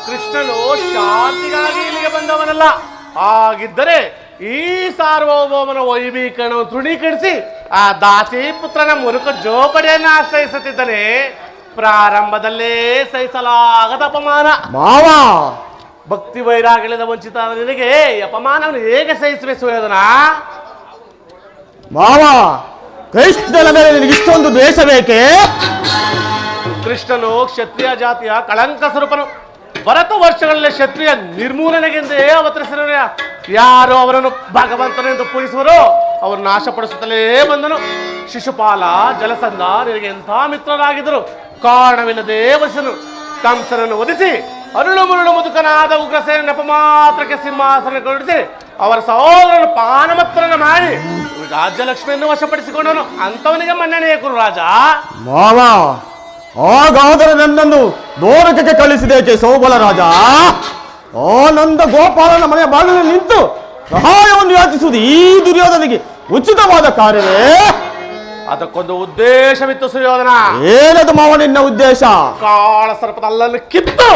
B: ಕೃಷ್ಣನು ಶಾಂತಿಗಾಗಿ ಇಲ್ಲಿಗೆ ಬಂದವನಲ್ಲ. ಹಾಗಿದ್ದರೆ ಈ ಸಾರ್ವಭೌಮನ ವೈಭೀಕರಣವನ್ನು ತೃಣೀಕರಿಸಿ ಆ ದಾಸಿ ಪುತ್ರನ ಮುರುಕ ಜೋಪಡಿಯನ್ನು ಆಶ್ರಯಿಸುತ್ತಿದ್ದಾನೆ. ಪ್ರಾರಂಭದಲ್ಲೇ ಸಹಿಸಲಾಗದ ಅಪಮಾನ
A: ಮಾವ.
B: ಭಕ್ತಿ ವೈರಾಗ್ಯದ ವಂಚಿತ ನಿನಗೆ ಈ ಅಪಮಾನವನ್ನು ಹೇಗೆ ಸಹಿಸಬೇಕು ಸುಯೋಧನ?
A: ಮಾವ, ಕೃಷ್ಣನ ಮೇಲೆ ನಿನಗೆ ಇಷ್ಟೊಂದು ದ್ವೇಷ ಬೇಕೆ?
B: ಕೃಷ್ಣನು ಕ್ಷತ್ರಿಯ ಜಾತಿಯ ಕಳಂಕ ಸ್ವರೂಪನು. ಭರತ ವರ್ಷಗಳಲ್ಲಿ ಕ್ಷತ್ರಿಯ ನಿರ್ಮೂಲನೆಗೆಂದೇ ಅವತರಿಸಿದ ಯಾರು ಅವರನ್ನು ಭಗವಂತನೆಂದು ಪೂಜಿಸುವರು ಅವರು ನಾಶಪಡಿಸುತ್ತಲೇ ಬಂದನು. ಶಿಶುಪಾಲ, ಜಲಸಂಧ ನಿನಗೆ ಎಂಥ ಮಿತ್ರರಾಗಿದ್ದರು. ಕಾರಣವಿಲ್ಲದೆ ವಸನು ಕಂಸನನ್ನು ಒದಿಸಿ ಅರುಳು ಮುರುಳು ಮುದುಕನಾದ ಉಗ್ರಸೇನ ನೆಪ ಮಾತ್ರಕ್ಕೆ ಸಿಂಹಾಸನ ಕೊಡಿಸಿ ಅವರ ಸಹೋದರನು ಪಾನಮತ್ರನ ಮಾಡಿ ರಾಜ್ಯಲಕ್ಷ್ಮಿಯನ್ನು ವಶಪಡಿಸಿಕೊಂಡನು. ಅಂಥವನಿಗೆ ಮನ್ನಣೆಯ ಕುರು ರಾಜ.
A: ಮಾವ, ಹಾಗಾದರೆ ನನ್ನನ್ನು ದೋರಕಕ್ಕೆ ಕಳಿಸಿದೇಕೆ ಸೌಬಲ ರಾಜ? ಆನಂದ ಗೋಪಾಲನ ಮನೆಯ ಬಾಗಿಲಲ್ಲಿ ನಿಂತು ಸಹಾಯವನ್ನು ಯಾಚಿಸುವುದು ಈ ದುರ್ಯೋಧನಿಗೆ ಉಚಿತವಾದ ಕಾರ್ಯವೇ?
B: ಅದಕ್ಕೊಂದು ಉದ್ದೇಶವಿತ್ತು ಸುಯೋಧನ.
A: ಏನದು ಮಾವ ನಿನ್ನ ಉದ್ದೇಶ?
B: ಕಾಳ ಸರ್ಪದ ಅಲ್ಲನ್ನು ಕಿತ್ತು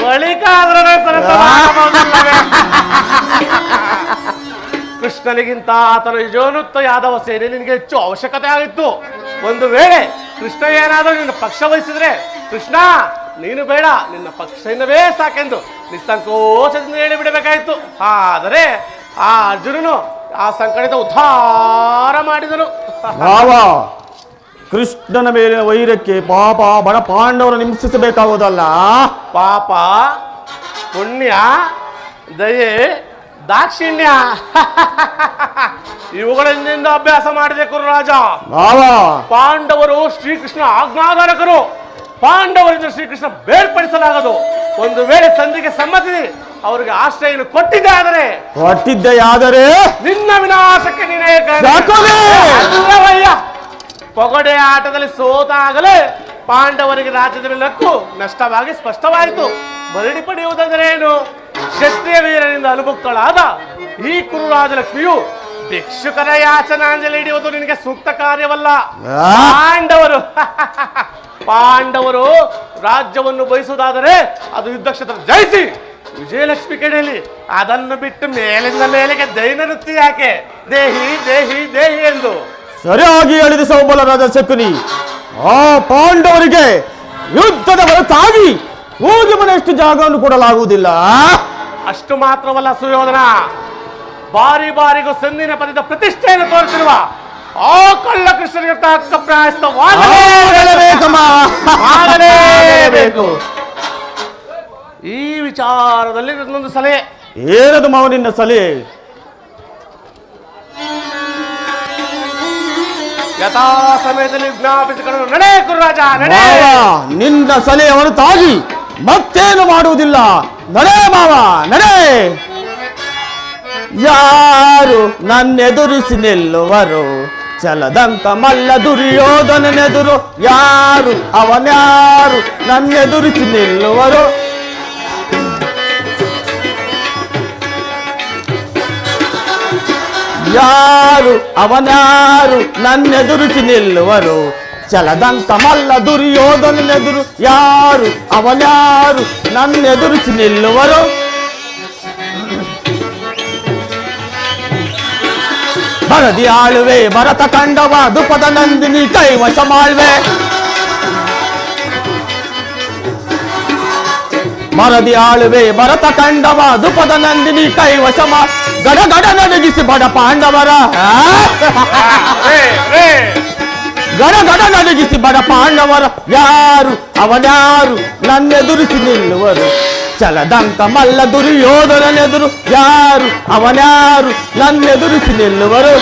A: ಬಳಿಕ
B: ಕೃಷ್ಣನಿಗಿಂತ ಆತನ ಯೋನುತ್ತ ಯಾದವ ಸೇನೆ ನಿನಗೆ ಹೆಚ್ಚು ಅವಶ್ಯಕತೆ ಆಗಿತ್ತು. ಒಂದು ವೇಳೆ ಕೃಷ್ಣ ಏನಾದರೂ ನಿನ್ನ ಪಕ್ಷ ವಹಿಸಿದ್ರೆ, ಕೃಷ್ಣ ನೀನು ಬೇಡ, ನಿನ್ನ ಪಕ್ಷವೇ ಸಾಕೆಂದು ನಿಸ್ಸಂಕೋಚದಿಂದ ಹೇಳಿಬಿಡಬೇಕಾಯಿತು. ಆದರೆ ಆ ಅರ್ಜುನನು ಆ ಸಂಕಟದ ಉದ್ಧಾರ ಮಾಡಿದನು.
A: ಮಾವ, ಕೃಷ್ಣನ ಮೇಲಿನ ವೈರಕ್ಕೆ ಪಾಪ ಬಡ ಪಾಂಡವರನ್ನು ಹಿಂಸಿಸಬೇಕಾಗುವುದಲ್ಲ.
B: ಪಾಪ, ಪುಣ್ಯ, ದಯೆ, ದಾಕ್ಷಿಣ್ಯ ಇವುಗಳಿಂದ ಅಭ್ಯಾಸ ಮಾಡಿದೆ ಕುರುರಾಜ.
A: ಮಾವ,
B: ಪಾಂಡವರು ಶ್ರೀಕೃಷ್ಣ ಆಜ್ಞಾಧಾರಕರು. ಪಾಂಡವರಿಂದ ಶ್ರೀಕೃಷ್ಣ ಬೇರ್ಪಡಿಸಲಾಗದು. ಒಂದು ವೇಳೆ ಸಂಧಿಗೆ ಸಮ್ಮತಿಸಿ ಅವರಿಗೆ ಆಶ್ರಯ
A: ಕೊಟ್ಟಿದ್ದೆಯಾದರೆ
B: ನಿನ್ನ ವಿನಾಶಕ್ಕೆ ನೀನೇ ಪೊಗಡೆ ಆಟದಲ್ಲಿ ಸೋತಾಗಲೇ ಪಾಂಡವರಿಗೆ ರಾಜ್ಯದ ನಕ್ಕು ನಷ್ಟವಾಗಿ ಸ್ಪಷ್ಟವಾಯಿತು. ಮರಳಿ ಪಡೆಯುವುದೆಂದರೇನು? ಕ್ಷತ್ರಿಯ ವೀರನಿಂದ ಅನುಭುಕ್ತಳಾದ ಈ ಕುರುರಾಜಲಕ್ಷ್ಮಿಯು ಭಿಕ್ಷುಕರ ಯಾಚನಾಂಜಲಿ ಹಿಡಿಯುವುದು ನಿನಗೆ ಸೂಕ್ತ ಕಾರ್ಯವಲ್ಲ. ಪಾಂಡವರು ರಾಜ್ಯವನ್ನು ಬಯಸುವುದಾದರೆ ಅದು ಯುದ್ಧ ಕ್ಷೇತ್ರ ಜಯಿಸಿ ವಿಜಯಲಕ್ಷ್ಮಿ ಕಡೆಯಲ್ಲಿ, ಅದನ್ನು ಬಿಟ್ಟು ಮೇಲಿಂದ ಮೇಲೆಗೆ ದೈನ ನೃತ್ಯ ಯಾಕೆ? ದೇಹಿ ದೇಹಿ ದೇಹಿ ಎಂದು
A: ಸರಿಯಾಗಿ ಹೇಳಿದ ಸೌಬಲ ರಾಜ ಶಕುನಿ. ಆ ಪಾಂಡವರಿಗೆ ಯುದ್ಧದ ಹೊರತಾಗಿ ಹೋಗಿ ಮನೆಯಷ್ಟು ಜಾಗವನ್ನು ಕೊಡಲಾಗುವುದಿಲ್ಲ.
B: ಅಷ್ಟು ಮಾತ್ರವಲ್ಲ ಸುಯೋಧನ, ಬಾರಿ ಬಾರಿಗೂ ಸಂದಿನ ಪದದ ಪ್ರತಿಷ್ಠೆಯನ್ನು ತೋರಿಸಿರುವ ಆ ಕಳ್ಳ ಕೃಷ್ಣನಿಗೆ ತಕ್ಕ ಪ್ರಾಯಶ್ಚಿತ್ತವಾಗಲೇಬೇಕು. ಈ ವಿಚಾರದಲ್ಲಿ ನನ್ನೊಂದು ಸಲಹೆ.
A: ಏನದು ಮಾವ ನಿನ್ನ ಸಲಹೆ?
B: ಯಥಾ ಸಮಯದಲ್ಲಿ ವಿಜ್ಞಾಪಿಸಿಕೊಂಡು ನಡೆ ಕುರುರಾಜ ನಡೆ.
A: ನಿನ್ನ ಸಲಹೆ ಹೊರತಾಗಿ ಮತ್ತೇನು ಮಾಡುವುದಿಲ್ಲ. ನಡೆ ಮಾವ ನಡೆ. ಯಾರು ನನ್ನೆದುರಿಸಿ ನಿಲ್ಲುವರು? ಚಲದಂತ ಮಲ್ಲ ದುರ್ಯೋಧನನೆದುರು ಯಾರು? ಅವನ್ಯಾರು ನನ್ನೆದುರಿಸಿ ನಿಲ್ಲುವರು? ಯಾರು ಅವನ್ಯಾರು ನನ್ನೆದುರಿಸಿ ನಿಲ್ಲುವರು ಛಲದಂತ ಮಲ್ಲ ದುರ್ಯೋಧನನೆದುರು ಯಾರು ಅವನ್ಯಾರು ನನ್ನೆದುರಿಸಿ ನಿಲ್ಲುವರು ಬರದಿ ಆಳುವೆ ಭರತ ಕಂಡವ ದುಪದ ನಂದಿನಿ ಕೈವಶ ಮಾಳ್ವೆ ಮರದಿ ಆಳುವೆ ಭರತ ಕಂಡವ ದುಪದ ನಂದಿನಿ ಕೈವಶ ಗಡ ಗಡ ನಡಗಿಸಿ ಬಡ ಪಾಂಡವರ ಗಡ ಗಡ ನಡಗಿಸಿ ಬಡ ಪಾಂಡವರ ಯಾರು ಅವನ್ಯಾರು ನನ್ನೆದುರಿಸಿ ನಿಲ್ಲುವರು ಛಲದಂತ ಮಲ್ಲ ದುರ್ಯೋಧನನೆದುರು ಯಾರು ಅವನ್ಯಾರು ನನ್ನೆದುರಿಸಿ ನಿಲ್ಲುವರು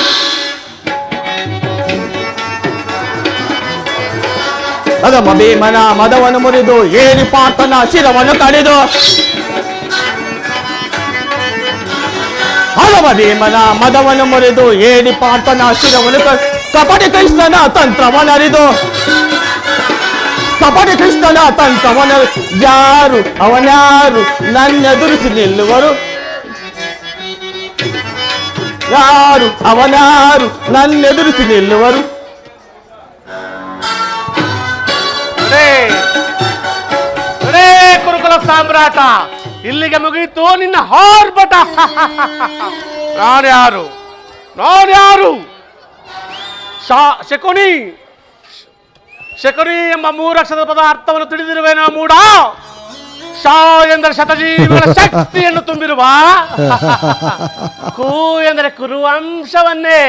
A: ಅದಮ ಭೀಮನ ಮದವನ್ನು ಮುರಿದು ಏರಿ ಪಾರ್ಥನ ಶಿರವನ್ನು ಕಡಿದು ಹಲವ ಭೀಮನ ಮದವನ್ನು ಮುರಿದು ಏರಿ ಪಾರ್ಥನ ಶಿರವನ್ನು ಕಪಟಿ ಕೃಷ್ಣನ ತಂತ್ರವನ್ನರಿದು ಕಪಟಿ ಕೃಷ್ಣನ ತಂತ್ರವನ್ನ ಯಾರು ಅವನ್ಯಾರು ನನ್ನೆದುರಿಸಿ ನಿಲ್ಲುವರು ಯಾರು ಅವನ್ಯಾರು ನನ್ನೆದುರಿಸಿ ನಿಲ್ಲುವರು
B: ಕುರುಕುಲ ಸಾಮ್ರಾಟ ಇಲ್ಲಿಗೆ ಮುಗಿಯಿತು ನಿನ್ನ ಹಾರ್ಭಟ ನಾನ್ಯಾರು ಶಕುನಿ ಎಂಬ 3 ಅಕ್ಷರದ ಪದ ಅರ್ಥವನ್ನು ತಿಳಿದಿರುವೇನೋ ಮೂಡ ಶಾ ಎಂದರೆ ಶತಜೀವಿಗಳ ಶಕ್ತಿಯನ್ನು ತುಂಬಿರುವ ಕು ಎಂದರೆ ಕುರುವಂಶವನ್ನೇ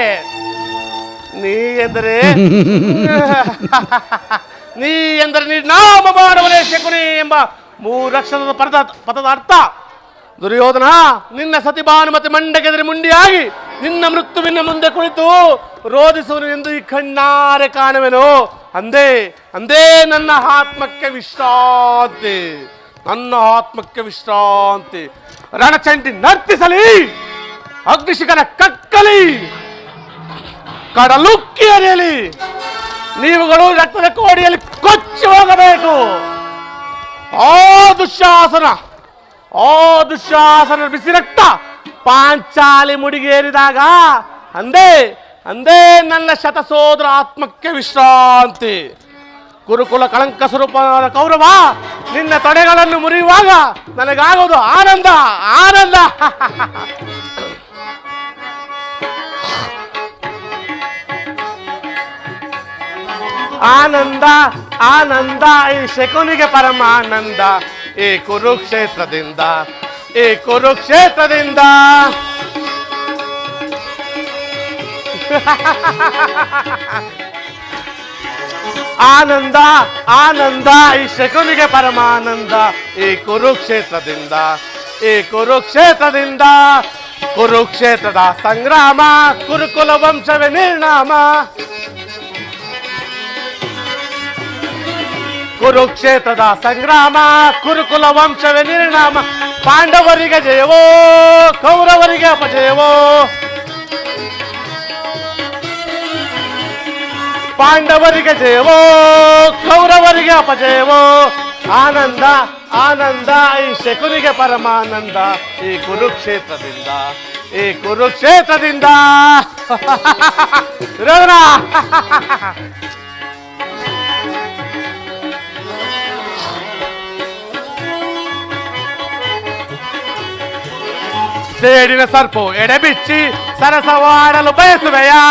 B: ನೀ ಎಂದರೆ ನಿರ್ನಾಮ ಮಾಡುವನೇ ಶಕುನಿ ಎಂಬ 3 ಅಕ್ಷರದ ಪದದ ಅರ್ಥ ದುರ್ಯೋಧನ ನಿನ್ನ ಸತಿ ಭಾನುಮತಿ ಮಂಡಗೆದರೆ ಮುಂಡಿಯಾಗಿ ನಿನ್ನ ಮೃತ್ಯುವಿನ ಮುಂದೆ ಕುಳಿತು ರೋಧಿಸುವನು ಎಂದು ಈ ಕಣ್ಣಾರೆ ಕಾಣುವೆನು ಅಂದೇ ನನ್ನ ಆತ್ಮಕ್ಕೆ ವಿಶ್ರಾಂತಿ ರಣಚಂಡಿ ನರ್ತಿಸಲಿ ಅಗ್ನಿಶಿಖರ ಕಕ್ಕಲಿ ಕಡಲುಕ್ಕಿ ಹರಿಯಲಿ ನೀವುಗಳು ರಕ್ತದ ಕೋಡಿಯಲ್ಲಿ ಕೊಚ್ಚಿ ಹೋಗಬೇಕು ಆ ದುಶ್ಯಾಸನ ಬಿಸಿ ರಕ್ತ ಪಾಂಚಾಲಿ ಮುಡಿಗೇರಿದಾಗ ಅಂದೇ ನನ್ನ ಶತಸೋದರ ಆತ್ಮಕ್ಕೆ ವಿಶ್ರಾಂತಿ ಕುರುಕುಲ ಕಳಂಕ ಸ್ವರೂಪವಾದ ಕೌರವ ನಿನ್ನ ತೊಡೆಗಳನ್ನು ಮುರಿಯುವಾಗ ನನಗಾಗೋದು ಆನಂದ ಆನಂದ ಈ ಶಕುನಿಗೆ ಪರಮಾನಂದ ಈ ಕುರುಕ್ಷೇತ್ರದಿಂದ ಆನಂದ ಈ ಶಕುನಿಗೆ ಪರಮಾನಂದ ಈ ಕುರುಕ್ಷೇತ್ರದಿಂದ ಕುರುಕ್ಷೇತ್ರದ ಸಂಗ್ರಾಮ ಕುರುಕುಲ ವಂಶವೇ ನಿರ್ನಾಮ ಕುರುಕ್ಷೇತ್ರದ ಸಂಗ್ರಾಮ ಕುರುಕುಲ ವಂಶವೇ ನಿರ್ನಾಮ ಪಾಂಡವರಿಗೆ ಜಯವೋ ಕೌರವರಿಗೆ ಅಪಜಯವೋ ಪಾಂಡವರಿಗೆ ಜಯವೋ ಕೌರವರಿಗೆ ಅಪಜಯವೋ ಆನಂದ ಈ ಶಕುನಿಗೆ ಪರಮಾನಂದ ಈ ಕುರುಕ್ಷೇತ್ರದಿಂದ ರೋದನ ಸೇಡಿನ ಸರ್ಪು ಎಡೆಬಿಚ್ಚಿ ಸರಸವಾಡಲು ಬಯಸುವೆಯಾ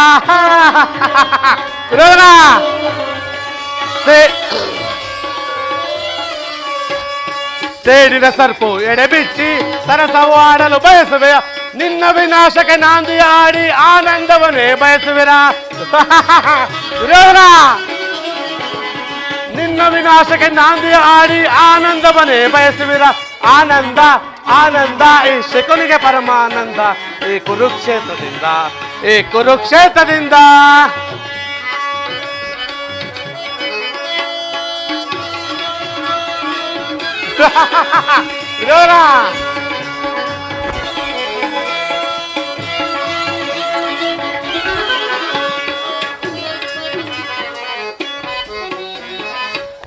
B: ಸೇಡಿನ ಸರ್ಪು ಎಡೆಬಿಚ್ಚಿ ಸರಸವಾಡಲು ಬಯಸುವೆಯ ನಿನ್ನ ವಿನಾಶಕ್ಕೆ ನಾಂದಿ ಆಡಿ ಆನಂದವನ್ನೇ ಬಯಸುವಿರಾ ನಿನ್ನ ವಿನಾಶಕ್ಕೆ ನಾಂದಿ ಆಡಿ ಆನಂದವನ್ನೇ ಬಯಸುವಿರ ಆನಂದ ಈ ಶಕುನಿಗೆ ಪರಮಾನಂದ ಈ ಕುರುಕ್ಷೇತ್ರದಿಂದ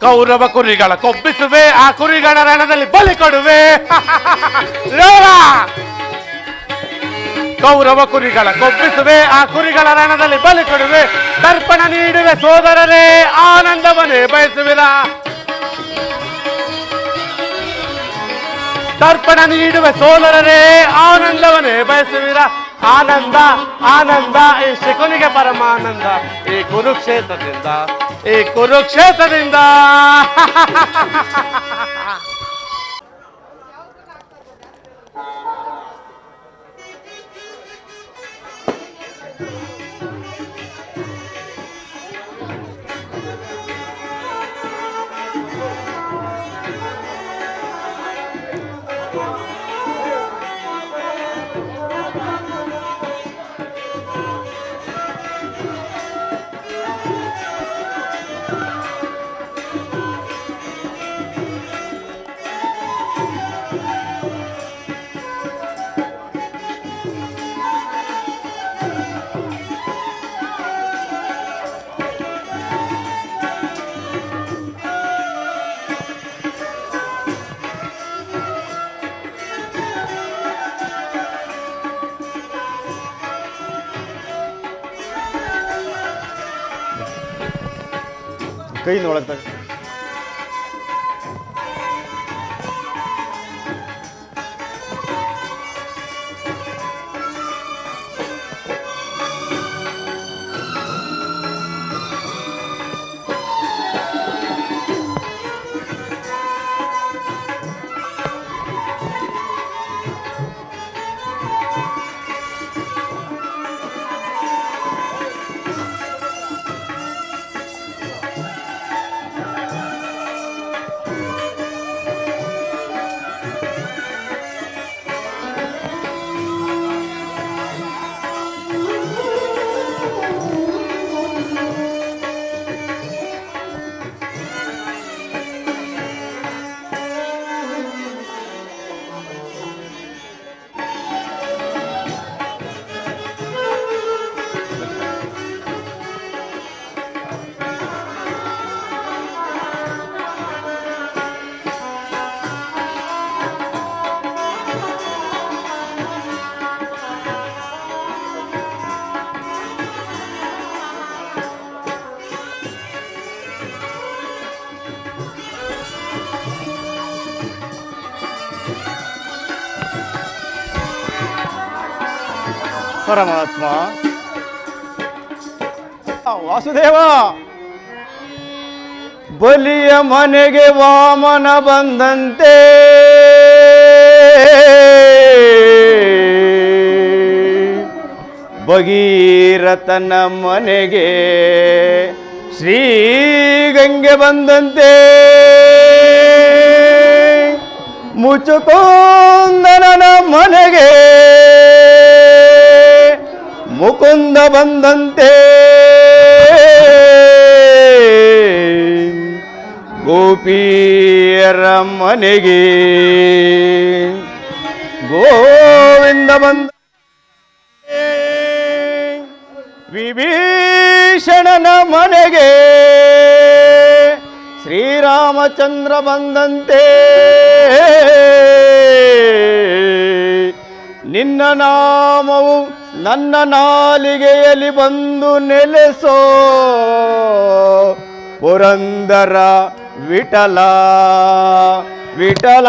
B: ಕೌರವ ಕುರಿಗಳ ಕೊಬ್ಬಿಸುವೆ ಆ ಕುರಿಗಳ ರಣದಲ್ಲಿ ಬಲಿ ಕೊಡುವೆ ಕೌರವ ಕುರಿಗಳ ಕೊಬ್ಬಿಸುವೆ, ಆ ಕುರಿಗಳ ರಣದಲ್ಲಿ ಬಲಿ ಕೊಡುವೆ, ತರ್ಪಣ ನೀಡುವೆ ಸೋದರರೇ, ಆನಂದವನ್ನೇ ಬಯಸುವಿರ. ತರ್ಪಣ ನೀಡುವೆ ಸೋದರರೇ, ಆನಂದವನ್ನೇ ಬಯಸುವಿರ. ಆನಂದ ಆನಂದ ಈ ಶಕುನಿಗೆ ಪರಮಾನಂದ, ಈ ಕುರುಕ್ಷೇತ್ರದಿಂದ, ಈ ಕುರುಕ್ಷೇತ್ರದಿಂದ.
A: ಕೈ ನೋಡಕ್ತಾಗ ಪರಮಾತ್ಮ. ವಾಸುದೇವ, ಬಲಿಯ ಮನೆಗೆ ವಾಮನ ಬಂದಂತೆ ಭಗೀರಥನ ಮನೆಗೆ ಶ್ರೀಗಂಗೆ ಬಂದಂತೆ ಮುಚುಕುಂದನನ ಮನೆಗೆ ಮುಕುಂದ ಬಂದಂತೆ ಗೋಪಿಯರ ಮನೆಗೆ ಗೋವಿಂದ ಬಂದ, ವಿಭೀಷಣನ ಮನೆಗೆ ಶ್ರೀರಾಮಚಂದ್ರ ಬಂದಂತೆ ನಿನ್ನ ನಾಮವು ನನ್ನ ನಾಲಿಗೆಯಲ್ಲಿ ಬಂದು ನೆಲೆಸೋ ಪುರಂದರ ವಿಠಲ ವಿಠಲ.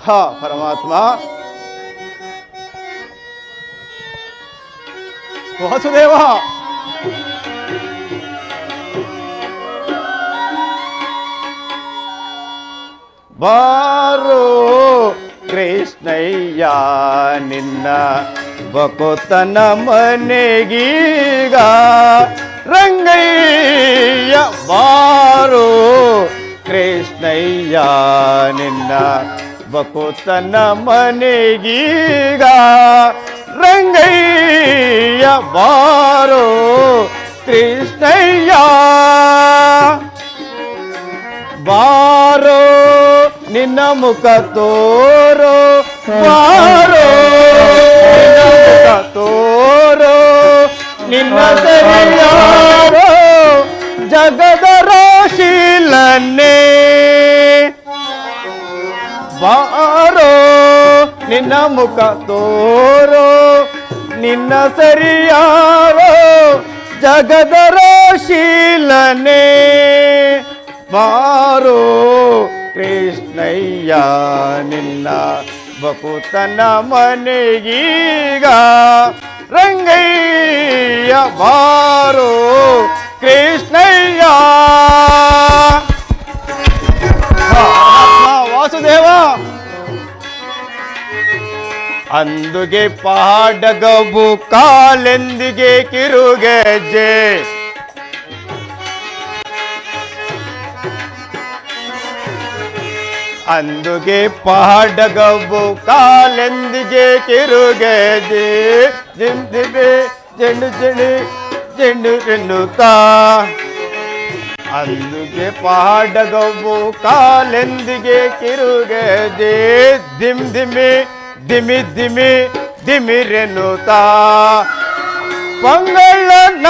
A: ಹ ಪರಮಾತ್ಮ. ವಾಸುದೇವ, ಬಾರೋ ಕೃಷ್ಣಯ್ಯ ನಿನ್ನ ಬಕುತನ ಮನೆಗೀಗ ರಂಗಯ್ಯ. ಬಾರೋ ಕೃಷ್ಣಯ್ಯ ನಿನ್ನ ಬಕುತನ ಮನೆಗೀಗ ರಂಗಯ್ಯ. ಬಾರೋ ಕೃಷ್ಣಯ್ಯ, ಬಾರೋ ನಿನ್ನ ಮುಖ ತೋರೋ, ಬಾರೋ ನಿನ್ನ ಮುಖ ತೋರೋ, ನಿನ್ನ ಸರಿಯಾರೋ ಜಗದ ರಾಶಿಲನ್ನೇ ಬಾರೋ ನಿನ್ನ ಮುಖ ತೋರೋ ನಿನ್ನ ಸರಿಯಾರೋ ಜಗದರ ಶೀಲನೆ ಬಾರೋ ಕೃಷ್ಣಯ್ಯ ನಿನ್ನ ಬಕುತನ ಮನೆಗೀಗ ರಂಗಯ್ಯ ಬಾರೋ ಕೃಷ್ಣಯ್ಯ ವಾಸುದೇವ ಅಂದುಗೆ ಪಾಡಗಬು ಕಾಲೆಂದಿಗೆ ಕಿರುಗೆಜ್ಜೆ ಅಂದುಗೆ ಪಾಡಗಬು ಕಾಲೆಂದಿಗೆ ಕಿರುಗೆಜ್ಜೆ ಜಿಂದಿಬೆ ಜೆಂಡು ಜೆಂಡು ಜೆಂಡು ಎನ್ನುತ್ತಾ ಅಂದುಗೆ ಪಾಡಗವು ಕಾಲೆಂದಿಗೆ ಕಿರುಗೆದೆ ದಿಮ್ ದಿಮಿ ದಿಮಿ ದಿಮಿ ದಿಮಿರೆನ್ನುತ್ತಾ ಪೊಂಗಳ್ಳನ್ನ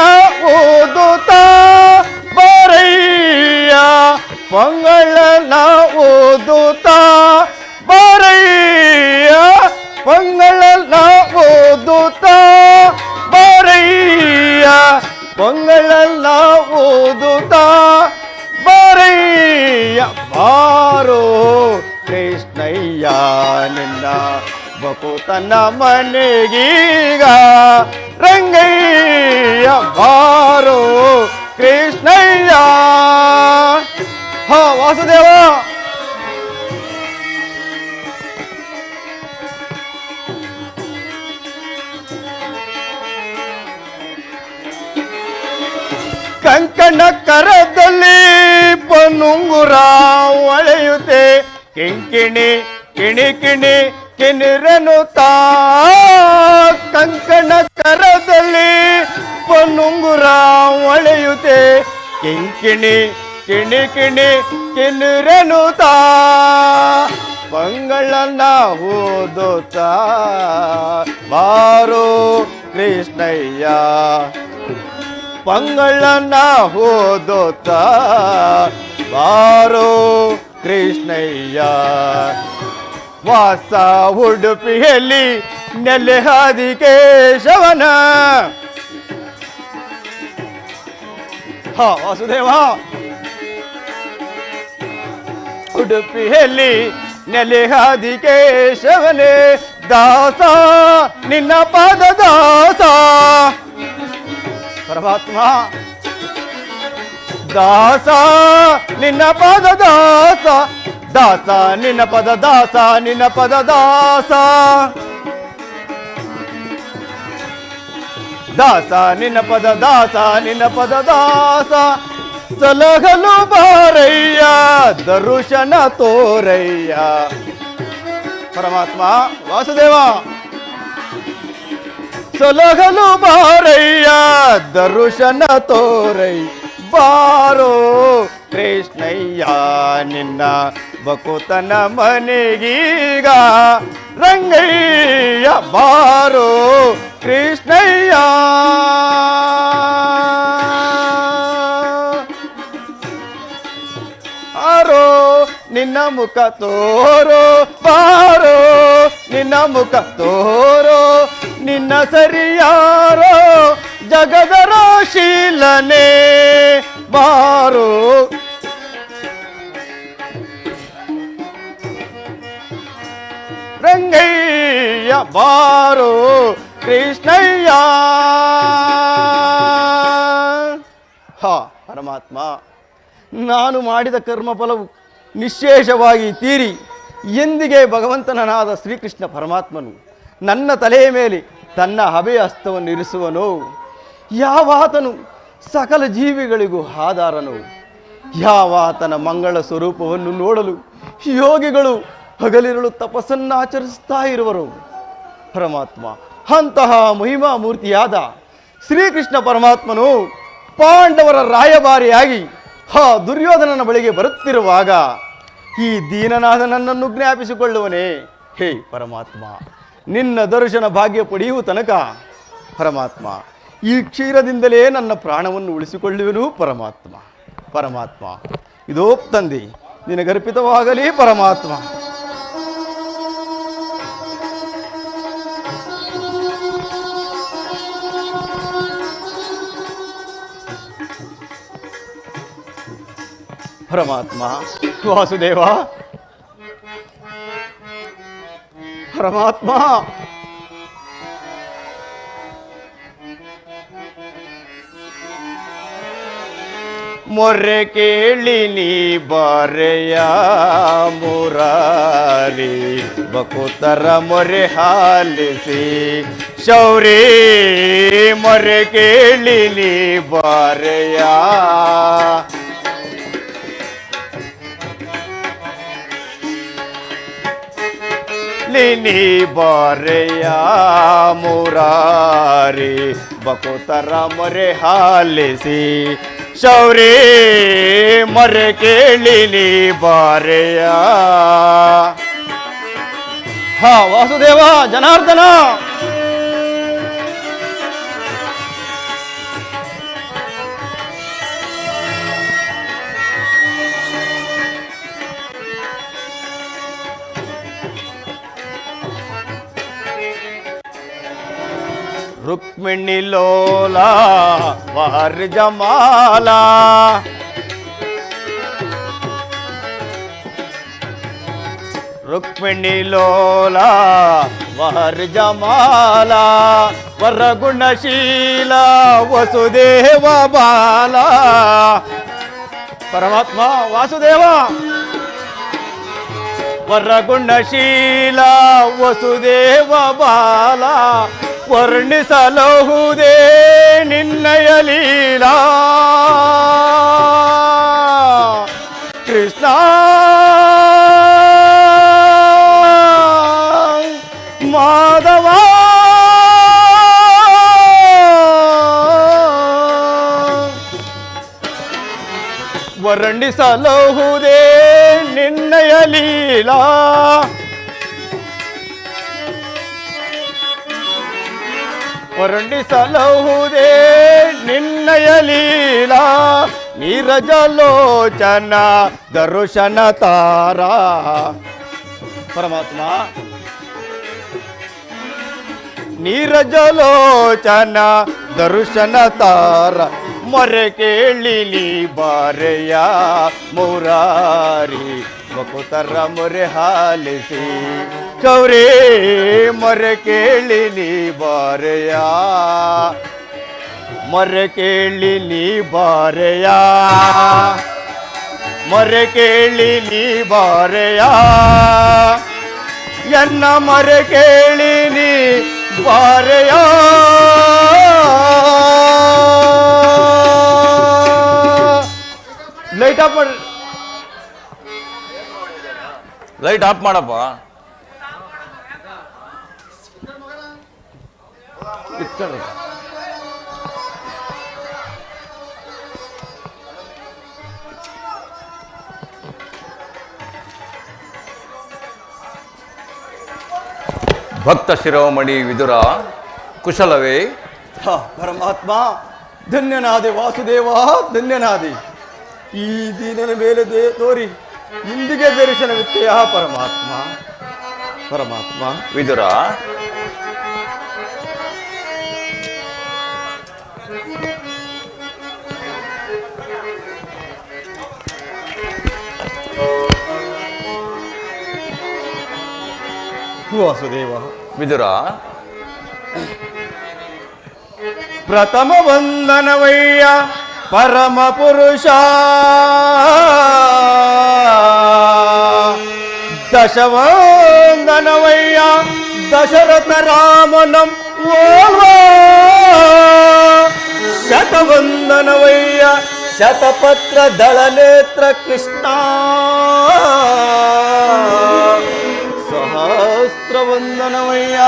A: ಓದುತ್ತಾ ಬರಯ್ಯ ಪೊಂಗಳ್ಳನ್ನ ಓದುತ್ತಾ ಬರಯ್ಯ ಪೊಂಗಳ್ಳನ್ನ ಓದುತ್ತಾ ಬರಯ್ಯ ಪೊಂಗಳೆಲ್ಲ ಓದುತ್ತಾ ಬರಯ್ಯ ಬಾರೋ ಕೃಷ್ಣಯ್ಯ ನಿನ್ನ ಬಕುತನ ಮನೆಗೀಗ ರಂಗಯ್ಯ ಬಾರೋ ಕೃಷ್ಣಯ್ಯ ಹಾ ವಾಸುದೇವ ಕಂಕಣ ಕರದಲ್ಲಿ ಪೊನ್ನುಂಗುರ ಒಳೆಯುತ್ತೆ ಕಿಂಕಿಣಿ ಕಿಣಿ ಕಿಣಿ ಕಿನಿರೆನುತ್ತಾ ಕಂಕಣ ಕರದಲ್ಲಿ ಪೊನ್ನುಂಗುರ ಒಳೆಯುತ್ತೆ ಕಿಂಕಿಣಿ ಕಿಣಿ ಕಿಣಿ ಕಿನಿರೆನುತ್ತಾ ಪೊಂಗಳನ್ನ ಓದುತ್ತಾ ಬಾರೋ ಕೃಷ್ಣಯ್ಯ ಪೊಂಗಳನ್ನ ಓದುತ್ತಾ ಬಾರೋ ಕೃಷ್ಣಯ್ಯ ವಾಸ ಉಡುಪಿಯಲ್ಲಿ ನೆಲೆಹಾದಿ ಕೇಶವನ ವಾಸುದೇವ ಉಡುಪಿಯಲ್ಲಿ ನೆಲೆಹಾದಿ ಕೇಶವನೇ ದಾಸ ನಿನ್ನ ಪಾದ ದಾಸ ಪರಮಾತ್ಮ ದಾಸ ನಿನ್ನ ಪದ ದಾಸ ದಾಸ ನಿನ್ನ ಪದ ದಾಸ ನಿನ್ನ ಪದ ದಾಸ ದಾಸ ನಿನ್ನ ಪದ ದಾಸ ನಿನ್ನ ಪದ ದಾಸ ಸಲಹಲು ಬಾರಯ್ಯ ದರುಶನ ತೋರಯ್ಯ ಪರಮಾತ್ಮ ವಾಸುದೇವ ಸಲಹಲು ಬಾರಯ್ಯ ದರುಶನ ತೋರೈ ಬಾರೋ ಕೃಷ್ಣಯ್ಯ ನಿನ್ನ ಬಕುತನ ಮನೆಗೀಗ ರಂಗಯ್ಯ ಬಾರೋ ಕೃಷ್ಣಯ್ಯ ಆರೋ ನಿನ್ನ ಮುಖ ತೋರೋ ಬಾರೋ ನಿನ್ನ ಮುಖ ತೋರೋ ನಿನ್ನ ಸರಿಯಾರೋ ಜಗದರ ಶೀಲನೆ ಬಾರೋ ರಂಗಯ್ಯ ಬಾರೋ ಕೃಷ್ಣಯ್ಯ ಹಾ ಪರಮಾತ್ಮ ನಾನು ಮಾಡಿದ ಕರ್ಮಫಲವು ನಿಶ್ಶೇಷವಾಗಿ ತೀರಿ ಎಂದಿಗೆ ಭಗವಂತನನಾದ ಶ್ರೀಕೃಷ್ಣ ಪರಮಾತ್ಮನು ನನ್ನ ತಲೆಯ ಮೇಲೆ ತನ್ನ ಅಭಯ ಹಸ್ತವನ್ನು ಇರಿಸುವನು ಯಾವಾತನು ಸಕಲ ಜೀವಿಗಳಿಗೂ ಆಧಾರನು ಯಾವಾತನ ಮಂಗಳ ಸ್ವರೂಪವನ್ನು ನೋಡಲು ಯೋಗಿಗಳು ಹಗಲಿರಲು ತಪಸ್ಸನ್ನಾಚರಿಸ್ತಾ ಇರುವರು ಪರಮಾತ್ಮ ಅಂತಹ ಮಹಿಮಾ ಮೂರ್ತಿಯಾದ ಶ್ರೀಕೃಷ್ಣ ಪರಮಾತ್ಮನು ಪಾಂಡವರ ರಾಯಭಾರಿಯಾಗಿ ದುರ್ಯೋಧನನ ಬಳಿಗೆ ಬರುತ್ತಿರುವಾಗ ಈ ದೀನನಾದ ನನ್ನನ್ನು ಜ್ಞಾಪಿಸಿಕೊಳ್ಳುವನೇ ಹೇ ಪರಮಾತ್ಮ ನಿನ್ನ ದರ್ಶನ ಭಾಗ್ಯ ಪಡೆಯುವ ತನಕ ಪರಮಾತ್ಮ ಈ ಕ್ಷೀರದಿಂದಲೇ ನನ್ನ ಪ್ರಾಣವನ್ನು ಉಳಿಸಿಕೊಳ್ಳುವೆನು ಪರಮಾತ್ಮ ಪರಮಾತ್ಮ ಇದೋ ತಂದೆ ನಿನಗರ್ಪಿತವಾಗಲಿ ಪರಮಾತ್ಮ ಪರಮಾತ್ಮ ವಾಸುದೇವ ಪರಮಾತ್ಮ ಮೊರೆ ಕೇಳಿ ನೀ ಬಾರೆಯ ಮುರಾರಿ ಬಕುತರ ಮೊರೆ ಹಾಲಿಸಿ ಶೌರಿ ಮೊರೆ ಕೇಳಿ ನೀ ಬಾರೆಯ ನೀ ಬಾರೆಯ ಮುರಾರಿ ಬಕುತರ ಮೊರೆ ಹಾಲಿಸಿ ಶೌರಿ ಮೊರೆ ಕೇಳಿ ನೀ ಬಾರೆಯ ಹಾ ವಾಸುದೇವ ಜನಾರ್ದನ ರುಕ್ಮಿಣಿ ಲೋಲ ವಾರ್ ಜಮಾಲ ರುಕ್ಮಿಣಿ ಲೋಲ ವಾರ್ ಜಮಾಲ ವರಗುಣಶೀಲ ವಸುದೇವ ಬಾಲ ಪರಮಾತ್ಮ ವಾಸುದೇವ ವರಗುಣಶೀಲ ವಸುದೇವ ಬಾಲ ವರ್ಣಿಸಲಹುದೇ ನಿನ್ನಯ ಲೀಲಾ ಕೃಷ್ಣ ಮಾಧವ ವರ್ಣಿಸಲಹುದೇ ನಿನ್ನಯ ಲೀಲಾ ವರ್ಣಿಸಲಹುದೇ ನಿನ್ನಯ ಲೀಲಾ ನೀರಜಲೋಚನ ದರ್ಶನ ತಾರ ಪರಮಾತ್ಮ ನೀರಜಲೋಚನ ದರ್ಶನ ತಾರ ಮೊರೆ ಕೇಳಿ ನೀ ಬಾರೆಯ ಮುರಾರಿ ಬಕುತರ ಮೊರೆ ಹಾಲಿಸಿ ಚೌರಿ ಮೊರೆ ಕೇಳಿ ನೀ ಬಾರೆಯ ಮೊರೆ ಕೇಳಿ ನೀ ಬಾರೆಯ ಮೊರೆ ಕೇಳಿ ನೀ ಬಾರೆಯ ಎನ್ನ ಮೊರೆ ಕೇಳಿ ನೀ ಬಾರೆಯ ಲೈಟ್ ಆಫ್ ಮಾಡಿ
D: ಲೈಟ್ ಆಫ್ ಮಾಡಪ್ಪ. ಭಕ್ತ ಶಿರೋಮಣಿ ವಿದುರ ಕುಶಲವೇ?
A: ಪರಮಾತ್ಮ ಧನ್ಯನಾದೆ ವಾಸುದೇವ ಧನ್ಯನಾದೆ. ಈ ದೀನನ ಮೇಲೆ ತೋರಿ ಇಂದಿಗೆ ದರ್ಶನವಿತ್ತೆಯ ಪರಮಾತ್ಮ ಪರಮಾತ್ಮ
D: ವಿದುರ
A: ವಾಸುದೇವ
D: ವಿದುರ
A: ಪ್ರಥಮ ವಂದನವಯ್ಯ ಪರಮ ಪುರುಷ ದಶವಂದನವಯ್ಯ ದಶರಥ ರಾಮನಂ ಓಲ್ವ ಶತವಂದನವಯ್ಯ ಶತಪತ್ರ ದಳನೇತ್ರ ಕೃಷ್ಣ ಸಹಸ್ರವಂದನವಯ್ಯ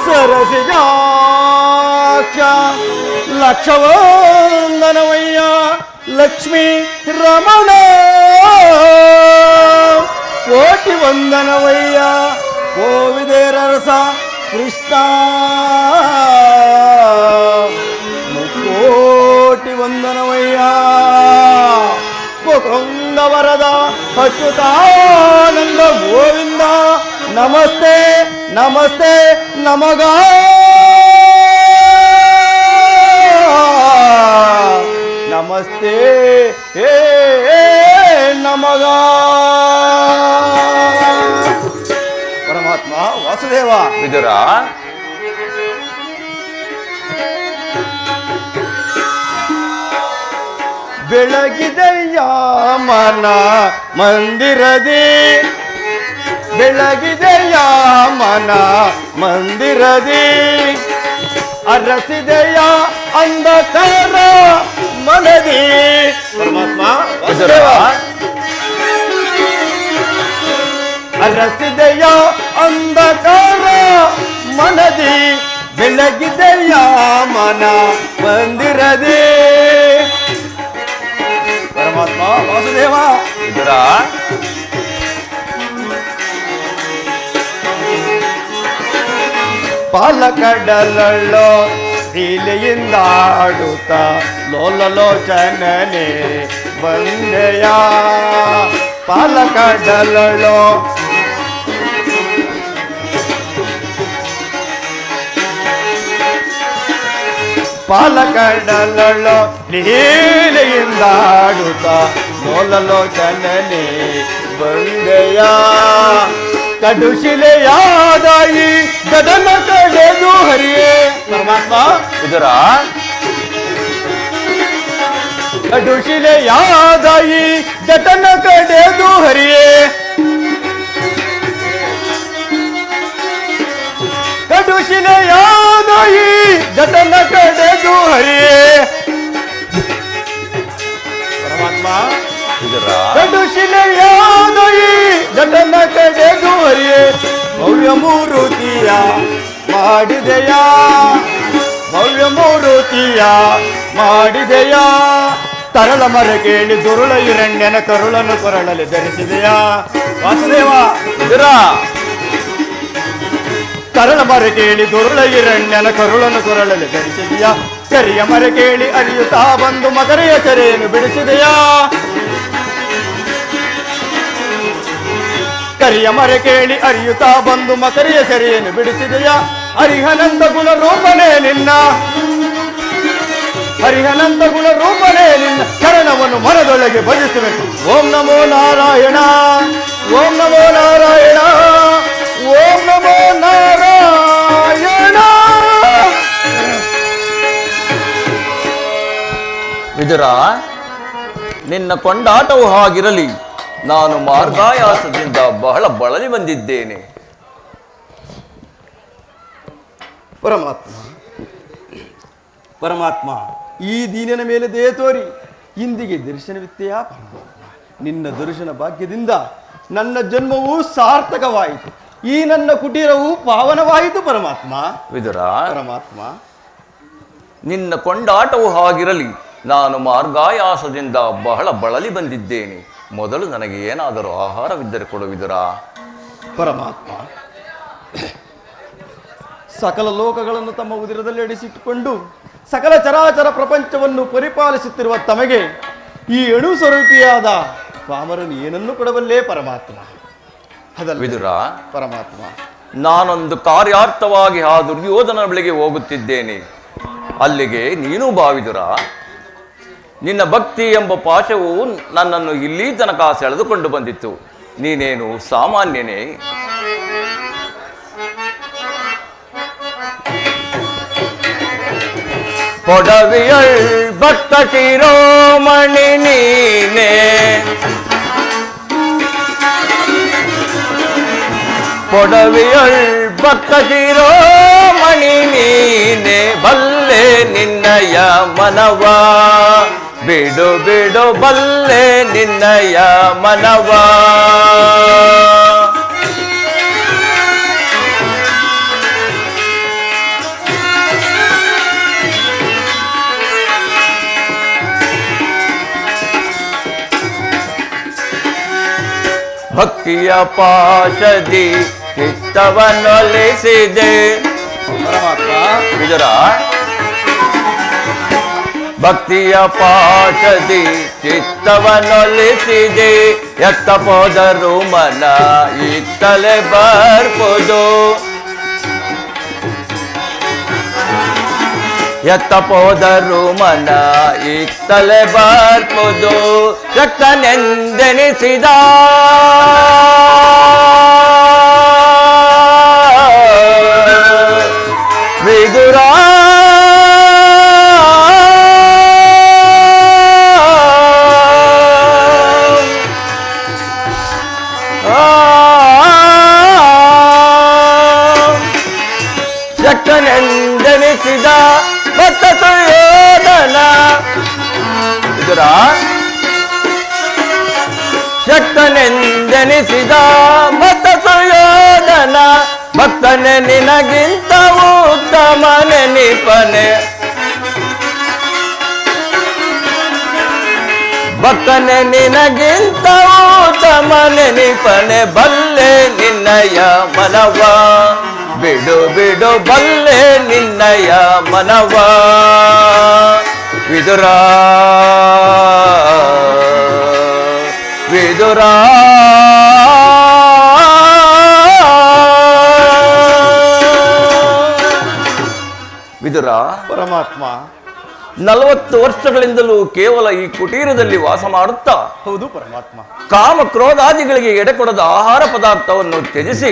A: ಸರಸಿಜಾಕ್ಷ ಲಕ್ಷವಂದನವಯ್ಯ ಲಕ್ಷ್ಮೀ ರಮಣ ಕೋಟಿ ವಂದನವಯ್ಯ ಕೋವಿದೇರರಸ ಕೃಷ್ಣ ಮುಕ್ಕೋಟಿ ವಂದನವಯ್ಯ ಮುಕುಂದ ವರದ ಅಚ್ಯುತಾನಂದ ಗೋವಿಂದ ನಮಸ್ತೆ ನಮಸ್ತೆ ನಮಗ ನಮ ನಮಸ್ತೆ ಏ ನಮಗ ಪರಮಾತ್ಮ ವಾಸುದೇವ.
D: ವಿದುರ,
A: ಬೆಳಗಿದೆಯ ಮನ ಮಂದಿರದಿ, ಬೆಳಗಿದೆಯ ಮನ ಮಂದಿರದಿ, ಅರಸಿದೆಯ ಅಂಧಕಾರ ಮನದಿ. ಪರಮಾತ್ಮ
D: ವಿದುರ,
A: ಅರಸಿದೆಯ ಅಂಧಕಾರ ಮನದಿ, ಬೆಳಗಿದೆಯ ಮನ ಮಂದಿರದಿ. ಪರಮಾತ್ಮ ವಾಸುದೇವ.
D: ವಿದುರ,
A: ಪಾಲಕಡಲಳ್ಳೋ ಲೀಲೆಯಿಂದ ಆಡುತ್ತ ಲೋಲಲೋಚನನೆ ಬಂದೆಯ. ಪಾಲಕಡಲಳ್ಳೋ ಪಾಲಕಡಲಳ್ಳೋ ಲೀಲೆಯಿಂದ ಆಡುತ್ತ ಲೋಲಲೋಚನನೆ ಬಂದೆಯ. ಕಡುಶಿಲೆಯಾದ ಈ ಗದನ ಕಡೆದು ಹರಿಯೇ. ಪರಮಾತ್ಮ
D: ವಿದುರ,
A: ಕಡುಶಿಲೆಯಾದ ಈ ಗದನ ಕಡೆದು ಹರಿಯೇ. ಕಡುಶಿಲೆಯಾದ ಈ ಗದನ ಕಡೆದು ಹರಿಯೇ. ಪರಮಾತ್ಮ
D: ವಿದುರ,
A: ಕಡುಶಿಲೆಯಾದ ಈ ಗದನ ಕಡೆದು ಹರಿಯೇ. ಭವ್ಯ ಮೂರುತಿಯ ಮಾಡಿದೆಯ, ಭವ್ಯ ಮೂರುತಿಯ ಮಾಡಿದೆಯ. ತರಳ ಮರ ಕೇಳಿ ದುರುಳ ಹಿರಣ್ಯನ ಕರುಳನ್ನು ಕೊರಳಲ್ಲಿ ಧರಿಸಿದೆಯ. ವಾಸುದೇವ.
D: ವಿದುರ,
A: ತರಳ ಮರ ಕೇಳಿ ದುರುಳ ಹಿರಣ್ಯನ ಕರುಳನ್ನು ಕೊರಳಲ್ಲಿ ಧರಿಸಿದೆಯ. ಕರಿಯ ಮರ ಕೇಳಿ ಅರಿಯುತ್ತಾ ಬಂದು ಮಕರೆಯ ಸೆರೆಯನ್ನು ಬಿಡಿಸಿದೆಯ. ಕರಿಯ ಮರೆ ಕೇಳಿ ಅರಿಯುತ್ತಾ ಬಂದು ಮಕರಿಯ ಸೆರೆಯನ್ನು ಬಿಡಿಸಿದೆಯ. ಹರಿಹನಂದ ಗುಣ ರೂಪನೇ ನಿನ್ನ, ಹರಿಹನಂದ ಗುಣ ರೂಪನೇ ನಿನ್ನ ಚರಣವನ್ನು ಮನದೊಳಗೆ ಭಜಿಸಬೇಕು. ಓಂ ನಮೋ ನಾರಾಯಣ, ಓಂ ನಮೋ ನಾರಾಯಣ, ಓಂ ನಮೋ ನಾರಾಯಣ.
D: ವಿದುರ, ನಿನ್ನ ಕೊಂಡಾಟವು ಹಾಗಿರಲಿ. ನಾನು ಮಾರ್ಗಾಯಾಸದಿಂದ ಬಹಳ ಬಳಲಿ ಬಂದಿದ್ದೇನೆ.
A: ಪರಮಾತ್ಮ, ಪರಮಾತ್ಮ, ಈ ದೀನಿನ ಮೇಲೆ ದಯೆ ತೋರಿ ಇಂದಿಗೆ ದರ್ಶನವಿತ್ತೆಯಾ. ಪರಮಾತ್ಮ, ನಿನ್ನ ದರ್ಶನ ಭಾಗ್ಯದಿಂದ ನನ್ನ ಜನ್ಮವೂ ಸಾರ್ಥಕವಾಯಿತು. ಈ ನನ್ನ ಕುಟೀರವು ಪಾವನವಾಯಿತು. ಪರಮಾತ್ಮ,
D: ವಿದುರ,
A: ಪರಮಾತ್ಮ,
D: ನಿನ್ನ ಕೊಂಡಾಟವು ಹಾಗಿರಲಿ. ನಾನು ಮಾರ್ಗಾಯಾಸದಿಂದ ಬಹಳ ಬಳಲಿ ಬಂದಿದ್ದೇನೆ. ಮೊದಲು ನನಗೆ ಏನಾದರೂ ಆಹಾರವಿದ್ದರೆ ಕೊಡು ವಿದುರ.
A: ಪರಮಾತ್ಮ, ಸಕಲ ಲೋಕಗಳನ್ನು ತಮ್ಮ ಉದರದಲ್ಲಿ ಅಡಿಸಿಟ್ಟುಕೊಂಡು ಸಕಲ ಚರಾಚರ ಪ್ರಪಂಚವನ್ನು ಪರಿಪಾಲಿಸುತ್ತಿರುವ ತಮಗೆ ಈ ಅಣು ಸ್ವರೂಪಿಯಾದ ಪಾಮರನು ಏನನ್ನು ಕೊಡಬಲ್ಲೇ. ಪರಮಾತ್ಮ, ಅದಲ್ಲ
D: ವಿದುರ,
A: ಪರಮಾತ್ಮ,
D: ನಾನೊಂದು ಕಾರ್ಯಾರ್ಥವಾಗಿ ಆ ದುರ್ಯೋಧನ ಬಳಿಗೆ ಹೋಗುತ್ತಿದ್ದೇನೆ. ಅಲ್ಲಿಗೆ ನೀನು ಭಾವಿದುರ. ನಿನ್ನ ಭಕ್ತಿ ಎಂಬ ಪಾಶವು ನನ್ನನ್ನು ಇಲ್ಲಿ ತನಕ ಸೆಳೆದುಕೊಂಡು ಬಂದಿತ್ತು. ನೀನೇನು ಸಾಮಾನ್ಯನೇ? ಪೊಡವಿಯಳ್ ಭಕ್ತ ಶಿರೋಮಣಿ ನೀನೆ, ಪೊಡವಿಯಳ್ ಭಕ್ತ ಶಿರೋಮಣಿ ನೀನೆ. ಬಲ್ಲೆ ನಿನ್ನಯ ಮನವ, ಬಿಡು ಬಿಡು ಬಲ್ಲೆ ನಿನ್ನಯ ಮನವ. ಭಕ್ತಿಯ ಪಾಶದಿ ಚಿತ್ತವನ್ನೊಲಿಸಿದೆ.
A: ಪರಮಾತ್ಮ,
D: ವಿದುರ, ಭಕ್ತಿಯ ಪಾಶದಿ ಚಿತ್ತವನ್ನೊಲಿಸಿದೆ. ಎತ್ತ ಹೋದರೂ ಮನ ಇತ್ತಲೆ ಬರ್ಬೋದು. ಎತ್ತ ಹೋದರು ಮನ ಇತ್ತಲೆ ಬರ್ಬೋದು ಶಕ್ತನೆಂದೆನಿಸಿದ ವಿದುರ ಶಕ್ತನೆಂದೆನಿಸಿದ ಭಕ್ತ ಸುಯೋಧನ ವಿದುರ ಶಕ್ತನೆಂದೆನಿಸಿದ ಭಕ್ತ ಸುಯೋಧನ ಭಕ್ತನೆ ನಿನಗಿಂತ ಉತ್ತಮನೆ ನಿಪನೆ ಭಕ್ತನೆ ನಿನಗಿಂತ ಉತ್ತಮನೆ ನಿಪನೆ ಬಲ್ಲೆ ನಿನ್ನಯ ಮನವ ಬಿಡು ಬಿಡು ಬಲ್ಲೆ ನಿನ್ನಯ ಮನವ ವಿದುರ ವಿದುರ ವಿದುರ
A: ಪರಮಾತ್ಮ
D: 40 ವರ್ಷಗಳಿಂದಲೂ ಕೇವಲ ಈ ಕುಟೀರದಲ್ಲಿ ವಾಸ ಮಾಡುತ್ತಾ
A: ಹೌದು ಪರಮಾತ್ಮ
D: ಕಾಮ ಕ್ರೋಧಾದಿಗಳಿಗೆ ಎಡೆಕೊಡದ ಆಹಾರ ಪದಾರ್ಥವನ್ನು ತ್ಯಜಿಸಿ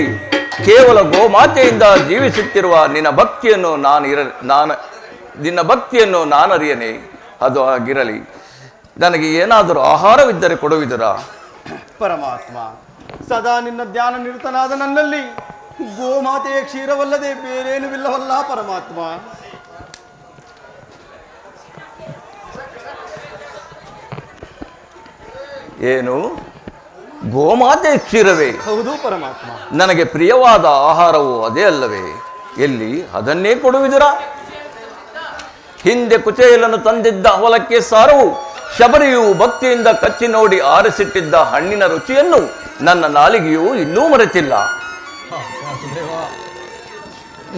D: ಕೇವಲ ಗೋಮಾತೆಯಿಂದ ಜೀವಿಸುತ್ತಿರುವ ನಿನ್ನ ಭಕ್ತಿಯನ್ನು ನಾನರಿಯನೆ ಅದು ಆಗಿರಲಿ ನನಗೆ ಏನಾದರೂ ಆಹಾರವಿದ್ದರೆ ಕೊಡುವಿದರ
A: ಪರಮಾತ್ಮ ಸದಾ ನಿನ್ನ ಧ್ಯಾನ ನಿರತನಾದ ನನ್ನಲ್ಲಿ ಗೋಮಾತೆಯ ಕ್ಷೀರವಲ್ಲದೆ ಬೇರೇನುವಿಲ್ಲವಲ್ಲ ಪರಮಾತ್ಮ.
D: ಏನು ಗೋಮಾತೆ ಕ್ಷೀರವೇ?
A: ಹೌದು ಪರಮಾತ್ಮ.
D: ನನಗೆ ಪ್ರಿಯವಾದ ಆಹಾರವು ಅದೇ ಅಲ್ಲವೇ? ಎಲ್ಲಿ ಅದನ್ನೇ ಕೊಡುವಿದರ? ಹಿಂದೆ ಕುಚೇಲನ್ನು ತಂದಿದ್ದ ಅವಲಕ್ಕೆ ಸಾರವು ಶಬರಿಯು ಭಕ್ತಿಯಿಂದ ಕಚ್ಚಿ ನೋಡಿ ಆರಿಸಿಟ್ಟಿದ್ದ ಹಣ್ಣಿನ ರುಚಿಯನ್ನು ನನ್ನ ನಾಲಿಗೆಯು ಇನ್ನೂ ಮರೆತಿಲ್ಲ.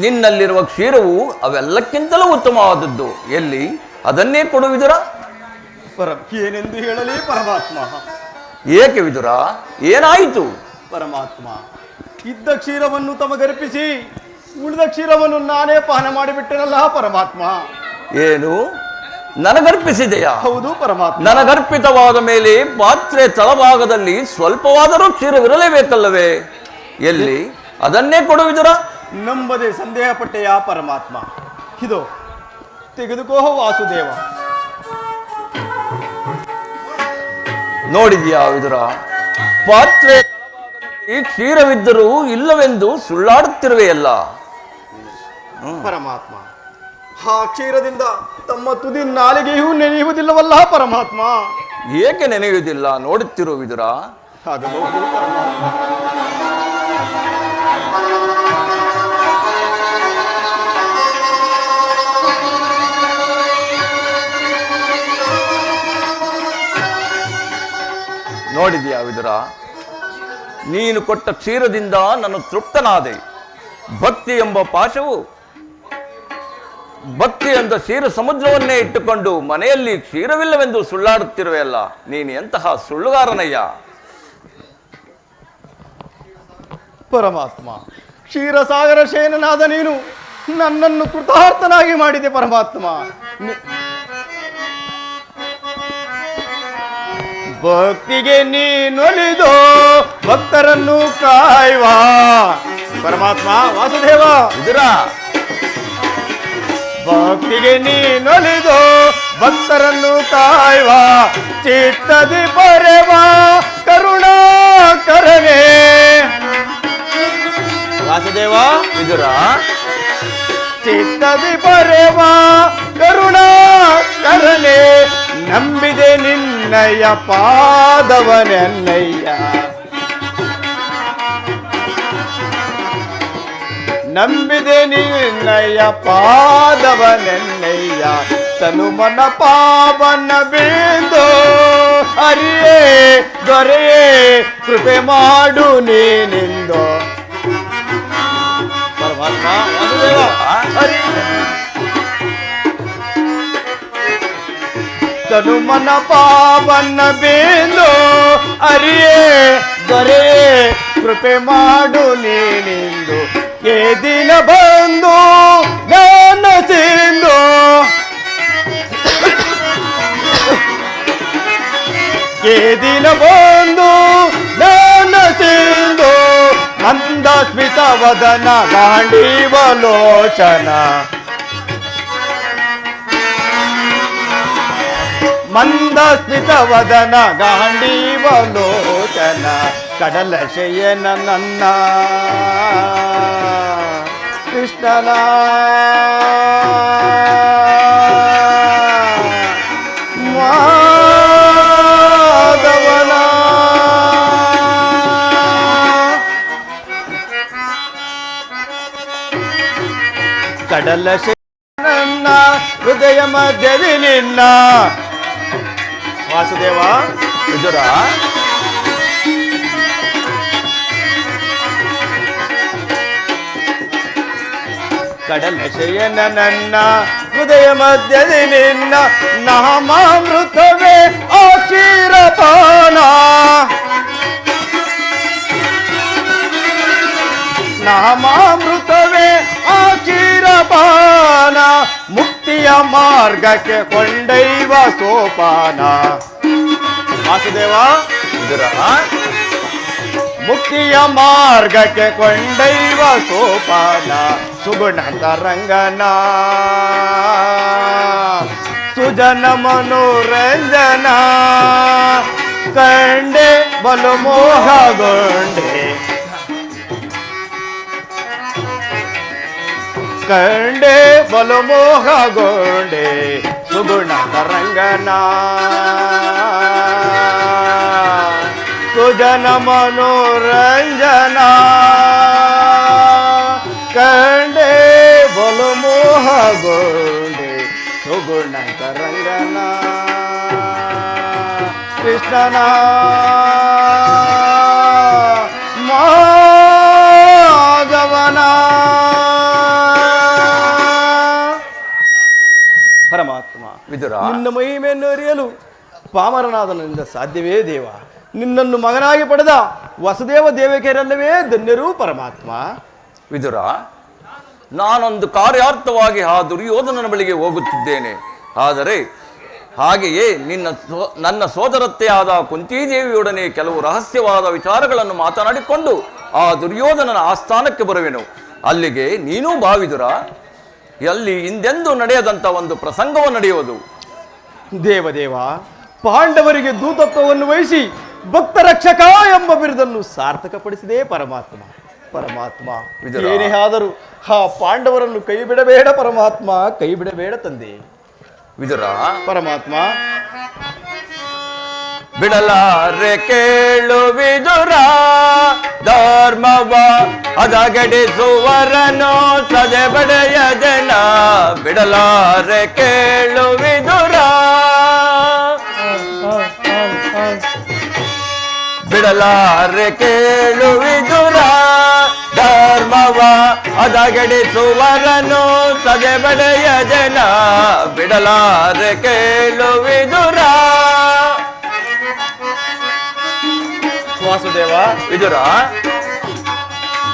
D: ನಿನ್ನಲ್ಲಿರುವ ಕ್ಷೀರವು ಅವೆಲ್ಲಕ್ಕಿಂತಲೂ ಉತ್ತಮವಾದದ್ದು. ಎಲ್ಲಿ ಅದನ್ನೇ ಕೊಡುವಿದರ?
A: ಏನೆಂದು ಹೇಳಲಿ ಪರಮಾತ್ಮ?
D: ಏಕೆ ವಿದುರ, ಏನಾಯಿತು?
A: ಪರಮಾತ್ಮ, ಇದ್ದ ಕ್ಷೀರವನ್ನು ತಮಗರ್ಪಿಸಿ ಉಳಿದ ಕ್ಷೀರವನ್ನು ನಾನೇ ಪಾನ ಮಾಡಿಬಿಟ್ಟೆನಲ್ಲ ಪರಮಾತ್ಮ.
D: ಏನು ನನಗರ್ಪಿಸಿದೆಯಾ?
A: ಹೌದು ಪರಮಾತ್ಮ.
D: ನನಗರ್ಪಿತವಾದ ಮೇಲೆ ಪಾತ್ರೆ ತಳಭಾಗದಲ್ಲಿ ಸ್ವಲ್ಪವಾದರೂ ಕ್ಷೀರವಿರಲೇಬೇಕಲ್ಲವೇ? ಎಲ್ಲಿ ಅದನ್ನೇ ಕೊಡುವಿದರ?
A: ನಂಬದೆ ಸಂದೇಹ ಪಟ್ಟೆಯ ಪರಮಾತ್ಮ. ಇದು ತೆಗೆದುಕೋ ವಾಸುದೇವ.
D: ನೋಡಿದ್ಯಾ ವಿದುರ, ಪಾತ್ರೆ ತಳಭಾಗದಲ್ಲಿ ಕ್ಷೀರವಿದ್ದರೂ ಇಲ್ಲವೆಂದು ಸುಳ್ಳಾಡುತ್ತಿರುವೆಯಲ್ಲ.
A: ಪರಮಾತ್ಮ, ಆ ಕ್ಷೀರದಿಂದ ತಮ್ಮ ತುದಿ ನಾಲಿಗೆಯೂ ನೆನೆಯುವುದಿಲ್ಲವಲ್ಲ ಪರಮಾತ್ಮ.
D: ಏಕೆ ನೆನೆಯುವುದಿಲ್ಲ? ನೋಡುತ್ತಿರು ವಿದುರ.
A: ಆಗಬಹುದು ಪರಮಾತ್ಮ.
D: ನೋಡಿದ್ಯಾ ವಿದುರ, ನೀನು ಕೊಟ್ಟ ಕ್ಷೀರದಿಂದ ನಾನು ತೃಪ್ತನಾದೆ. ಭಕ್ತಿ ಎಂಬ ಪಾಶವು, ಭಕ್ತಿ ಎಂದ ಕ್ಷೀರ ಸಮುದ್ರವನ್ನೇ ಇಟ್ಟುಕೊಂಡು ಮನೆಯಲ್ಲಿ ಕ್ಷೀರವಿಲ್ಲವೆಂದು ಸುಳ್ಳಾಡುತ್ತಿರುವೆಯಲ್ಲ. ನೀನು ಎಂತಹ ಸುಳ್ಳುಗಾರನಯ್ಯ.
A: ಪರಮಾತ್ಮ, ಕ್ಷೀರಸಾಗರ ಶೇನನಾದ ನೀನು ನನ್ನನ್ನು ಕೃತಾರ್ಥನಾಗಿ ಮಾಡಿದೆ ಪರಮಾತ್ಮ. ಭಕ್ತಿಗೆ ನೀನೊಲಿದು ಭಕ್ತರನ್ನು ಕಾಯುವ ಪರಮಾತ್ಮ ವಾಸುದೇವ.
D: ವಿದುರ,
A: ಭಕ್ತಿಗೆ ನೀನೊಲಿದು ಭಕ್ತರನ್ನು ಕಾಯುವ ಚಿತ್ತದಿ ಬರೆವ ಕರುಣಾಕರನೇ ವಾಸುದೇವ.
D: ವಿದುರ,
A: ಚಿತ್ತದಿ ಬರೆವ ಕರುಣಾಕರನೇ ನಂಬಿದೆ ನಿನ್ನಯ ಪಾದವನೆನ್ನಯ್ಯ. ನಂಬಿದೆ ನಿನ್ನಯ ಪಾದವನೆನ್ನಯ್ಯ. ತನು ಮನ ಪಾವನ ಬಿಂದು ಹರಿಯೇ ದೊರೆಯೇ ಕೃಪೆ ಮಾಡು ನೀನಿಂದು. ಪರಮಾತ್ಮ ವಾಸುದೇವ ಹರಿ. ತನು ಮನ ಪಾವನ ಬಿಂದು ಹರಿಯೇ ದೊರೆಯೇ ಕೃಪೆ ಮಾಡು ನೀನಿಂದು. ಏ ದಿನ ಬಂದು ನನ್ನ ಸಿಂದು ದಿನ ಬಂದು ನನ್ನ ಸಿಂಧು ಮಂದ ಸ್ಮಿತ ವದನ ಗಾಂಡೀವಲೋಚನ ಮಂದ ಸ್ಮಿತ ವದನ ಗಾಂಡೀವಲೋಚನ ಕಡಲ ಶಯನ ನನ್ನ ಕೃಷ್ಣನ ಮಾಧವನ ಕಡಲ ಶಯನ ನನ್ನ ಹೃದಯ ಮಧ್ಯದಿ ನಿನ್ನ ವಾಸುದೇವ
D: ವಿದುರ
A: ಕಡಲ ಶಯನ ನನ್ನ ಹೃದಯ ಮಧ್ಯದಿ ನಿನ್ನ ನಾಮಾಮೃತವೇ ಆಕ್ಷೀರಪಾನ ನಾಮಾಮೃತವೇ ಆಕ್ಷೀರಪಾನ ಮುಕ್ತಿಯ ಮಾರ್ಗಕ್ಕೆ ಕೊಂಡೈವ ಸೋಪಾನ ವಾಸುದೇವ
D: ವಿದುರ
A: ಮುಕ್ತಿಯ ಮಾರ್ಗಕ್ಕೆ ಕೊಂಡೈವ ಸೋಪಾನ ಸುಗುಣ ತರಂಗನ ಸುಜನ ಮನೋರಂಜನ ಕಂಡೆ ಬಲು ಮೋಹಗೊಂಡೆ ಕಂಡೆ ಬಲು ಮೋಹಗೊಂಡೆ ಸುಗುಣ ತರಂಗನ ಸುಜನ ಮನೋರಂಜನ ಕಂಡೆ ಬಲು ಮೋಹಗೊಂಡೆ ಸುಗುಣ ತರಂಗನ ಕೃಷ್ಣನ ಮಾಧವನ ಪರಮಾತ್ಮ
D: ವಿದುರ
A: ನಿನ್ನ ಮಹಿಮೆಯನ್ನು ಅರಿಯಲು ಪಾಮರನಾದನಿಂದ ಸಾಧ್ಯವೇ ದೇವ ನಿನ್ನನ್ನು ಮಗನಾಗಿ ಪಡೆದ ವಸುದೇವ ದೇವಕಿಯರಲ್ಲವೇ ಧನ್ಯರು ಪರಮಾತ್ಮ
D: ವಿದುರ ನಾನೊಂದು ಕಾರ್ಯಾರ್ಥವಾಗಿ ಆ ದುರ್ಯೋಧನನ ಬಳಿಗೆ ಹೋಗುತ್ತಿದ್ದೇನೆ. ಆದರೆ ಹಾಗೆಯೇ ನನ್ನ ಸೋದರತ್ತೆಯಾದ ಕುಂತಿದೇವಿಯೊಡನೆ ಕೆಲವು ರಹಸ್ಯವಾದ ವಿಚಾರಗಳನ್ನು ಮಾತನಾಡಿಕೊಂಡು ಆ ದುರ್ಯೋಧನನ ಆಸ್ಥಾನಕ್ಕೆ ಬರುವೆನು. ಅಲ್ಲಿಗೆ ನೀನೂ ಭಾವಿದುರ ಅಲ್ಲಿ ಹಿಂದೆಂದೂ ನಡೆಯದಂತ ಒಂದು ಪ್ರಸಂಗವು ನಡೆಯುವುದು.
A: ದೇವದೇವ ಪಾಂಡವರಿಗೆ ದೂತತ್ವವನ್ನು ವಹಿಸಿ ಭಕ್ತ ರಕ್ಷಕ ಎಂಬ ಬಿರುದನ್ನು ಸಾರ್ಥಕಪಡಿಸಿದೆ ಪರಮಾತ್ಮ. ಪರಮಾತ್ಮ
D: ವಿದುರ.
A: ಏನೇ ಆದರೂ ಆ ಪಾಂಡವರನ್ನು ಕೈ ಬಿಡಬೇಡ ಪರಮಾತ್ಮ, ಕೈ ಬಿಡಬೇಡ ತಂದೆ.
D: ವಿದುರ
A: ಪರಮಾತ್ಮ
D: ಬಿಡಲಾರೆ ಕೇಳು ವಿದುರ ಧರ್ಮವ ಅದಗಡಿಸುವರನು ಸದೆ ಬಡೆಯ ಜನ. ಬಿಡಲಾರೆ ಕೇಳು ವಿದುರ ಬಿಡಲಾರೆ ಕೇಳು ವಿದುರ ಧರ್ಮವ ಅದಗಡಿಸುವರನು ಸದೆ ಬಡೆಯ ಜನ. ಬಿಡಲಾರೆ ಕೇಳು ವಿದುರ
A: ವಾಸುದೇವ
D: ವಿದುರ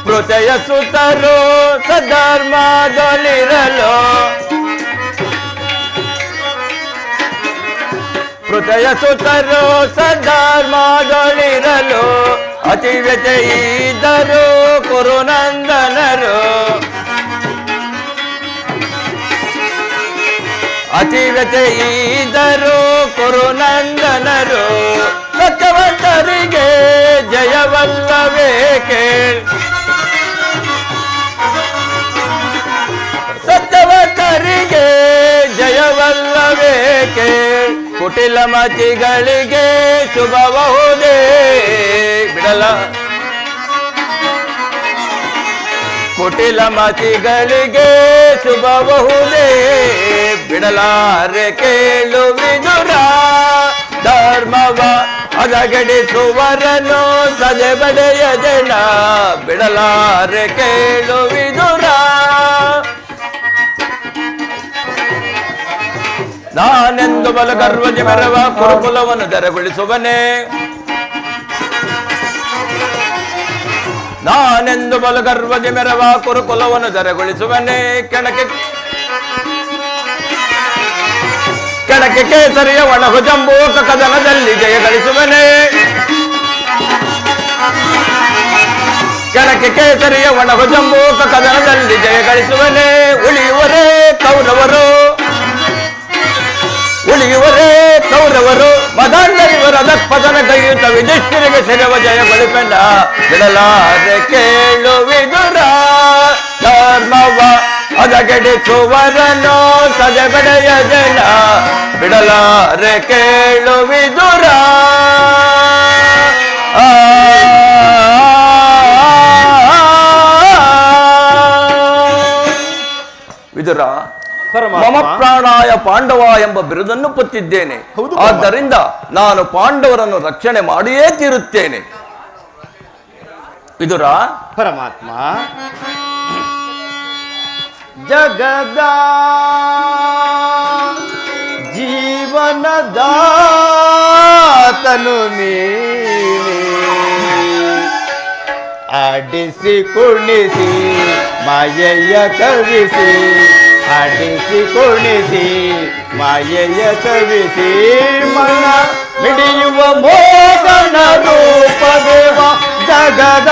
D: ಪೃಥಯ ಸುತರು ಸಧರ್ಮದೊಲಿರಲು ಪೃಥಯ ಸುತರು ಸಧರ್ಮದೊಲಿರಲು ಅತಿ ವ್ಯಥೆಯಿದ್ದರು ಕುರುನಂದನರು. ಅತಿ ವ್ಯಥೆಯಿದ್ದರು ಕುರುನಂದನರು. ಸತ್ಯವಂತರಿಗೆ ಜಯವಲ್ಲವೇ ಕೇಳ್ ಸತ್ಯವಂತರಿಗೆ ಜಯವಲ್ಲವೇ ಕೇಳ್ ಕುಟಿಲ ಮತಿಗಳಿಗೆ ಶುಭಬಹುದೇ. ಬಿಡಲ ಕುಟಿಲ ಮತಿಗಳಿಗೆ ಶುಭಬಹುದೇ. ಬಿಡಲಾರೆ ಕೇಳು ವಿದುರ ಧರ್ಮವ ಅದಗಡಿಸುವರನು ಸದೆ ಬಡೆಯ ಜನ. ಬಿಡಲಾರೆ ಕೇಳು ವಿದುರ ನಾನೆಂದು ಬಲ ಗರ್ವಜ ಮೆರವ ಕುರುಕುಲವನ್ನು ದರಗೊಳಿಸುವನೇ. ನಾನೆಂದು ಬಲ ಗರ್ವಜ ಮೆರವ ಕುರುಕುಲವನ್ನು ದರಗೊಳಿಸುವನೇ. ಕೆಳಕ್ಕೆ ಕೇಸರಿಯ ಒಣಗು ಜಂಬೂಕ ಕದನದಲ್ಲಿ ಜಯ ಗಳಿಸುವನೆ ಕೆಳಕ್ಕೆ ಕೇಸರಿಯ ಒಣಗು ಜಂಬೂಕ ಕದನದಲ್ಲಿ ಜಯ ಗಳಿಸುವನೆ ಉಳಿಯುವರೇ ಕೌರವರು ಮದಾಂಧರಿವರ ದಪ್ಪದನ ಕೈಯುತ್ತ ವಿಧಿಷ್ಠಿರಿಗೆ ಸೆರವ ಜಯ ಬಳಿಪೆಂಡ ಬಿಡಲಾರೆ ಕೇಳು ವಿದುರ ಧರ್ಮವ ಅದಗೆಡಿಸುವರನು ಸದೆಬಡೆಯ ಜನ ಬಿಡಲಾರೆ ಕೇಳು ವಿದುರ ವಿದುರ ಮಮ ಪ್ರಾಣಾಯ ಪಾಂಡವ ಎಂಬ ಬಿರುದನ್ನು ಪೊತ್ತಿದ್ದೇನೆ. ಆದ್ದರಿಂದ ನಾನು ಪಾಂಡವರನ್ನು ರಕ್ಷಣೆ ಮಾಡಿಯೇ ತೀರುತ್ತೇನೆ. ವಿದುರ
A: ಪರಮಾತ್ಮ ಜಗದ ಜೀವನದಾತನು ನೀನೇ ಆಡಿಸಿ ಕುಣಿಸಿ ಮಾಯೆಯ ಕವಿಸಿ ಆಡಿಸಿ ಕುಣಿಸಿ ಮಾಯೆಯ ಕವಿಸಿ ಮನ ಮಿಡಿಯುವ ಮೋಹನ ರೂಪ ದೇವ ಜಗದ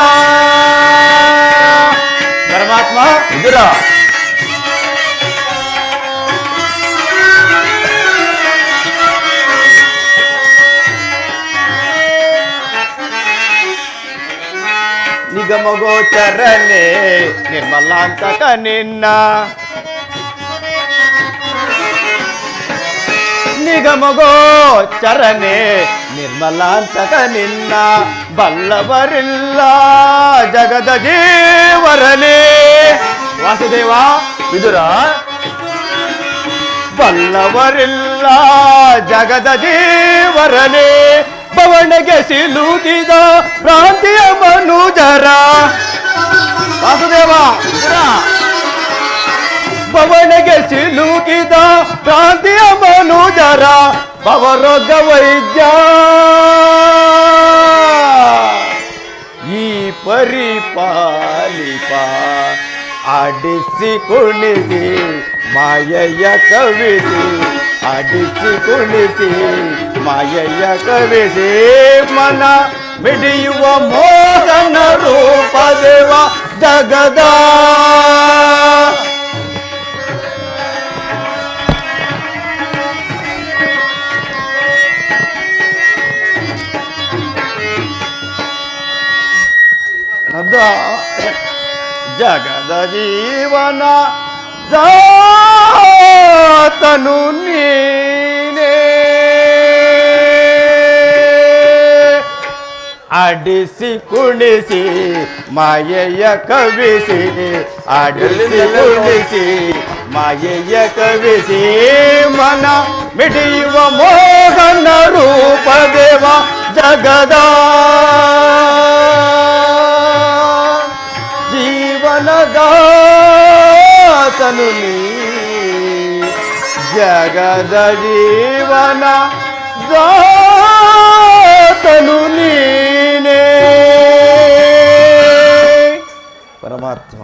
A: ಪರಮಾತ್ಮ
D: ವಿದುರ
A: ನಿಗಮಗೋಚರನೆ ನಿರ್ಮಲಾಂತಕ ನಿನ್ನ ನಿಗಮಗೋಚರನೆ ನಿರ್ಮಲಾಂತಕ ನಿನ್ನ ಬಲ್ಲವರಿಲ್ಲ ಜಗದ ಜೀವರಲಿ ವಾಸುದೇವ
D: ವಿದುರ
A: ಬಲ್ಲವರಿಲ್ಲ ಜಗದ ಜೀವರಲಿ ಪವನಗೆ ಸಿಲುಕಿದ ಪ್ರಾಂತಿಯ ಮನುಜರ ವಾಸುದೇವ ಪವನಗೆ ಸಿಲುಕಿದ ಪ್ರಾಂತಿಯ ಮನುಜರ ಭವರೋಗ ವೈದ್ಯ ಈ ಪರಿಪಾಲಿಪ ಆಡಿಸಿ ಕುಣಿಸಿ ಮಾಯೆಯ ಕವಿಸಿ ಆಡಿಸಿ ಕುಣಿಸಿ ಮಾಯೆಯ ಕವಿಸಿ ಮನ ಮಿಡಿಯುವ ಮೋಹನ ರೂಪ ದೇವ ಜಗದ ಜಗದ ಜೀವನ ದಾತನು ನೀನೇ ಆಡಿಸಿ ಕುಣಿಸಿ ಮಾಯೆಯ ಕವಿಸಿ ಆಡಿಸಿ ಕುಣಿಸಿ ಮಾಯೆಯ ಕವಿಸಿ ಮನ ಮಿಡಿಯುವ ಮೋಹನ ರೂಪ ದೇವ ಜಗದ ಜೀವನದಾತನು ನೀ ಜಗದ ಜೀವನ ದಾತನು ನೀನೇ ಪರಮಾತ್ಮ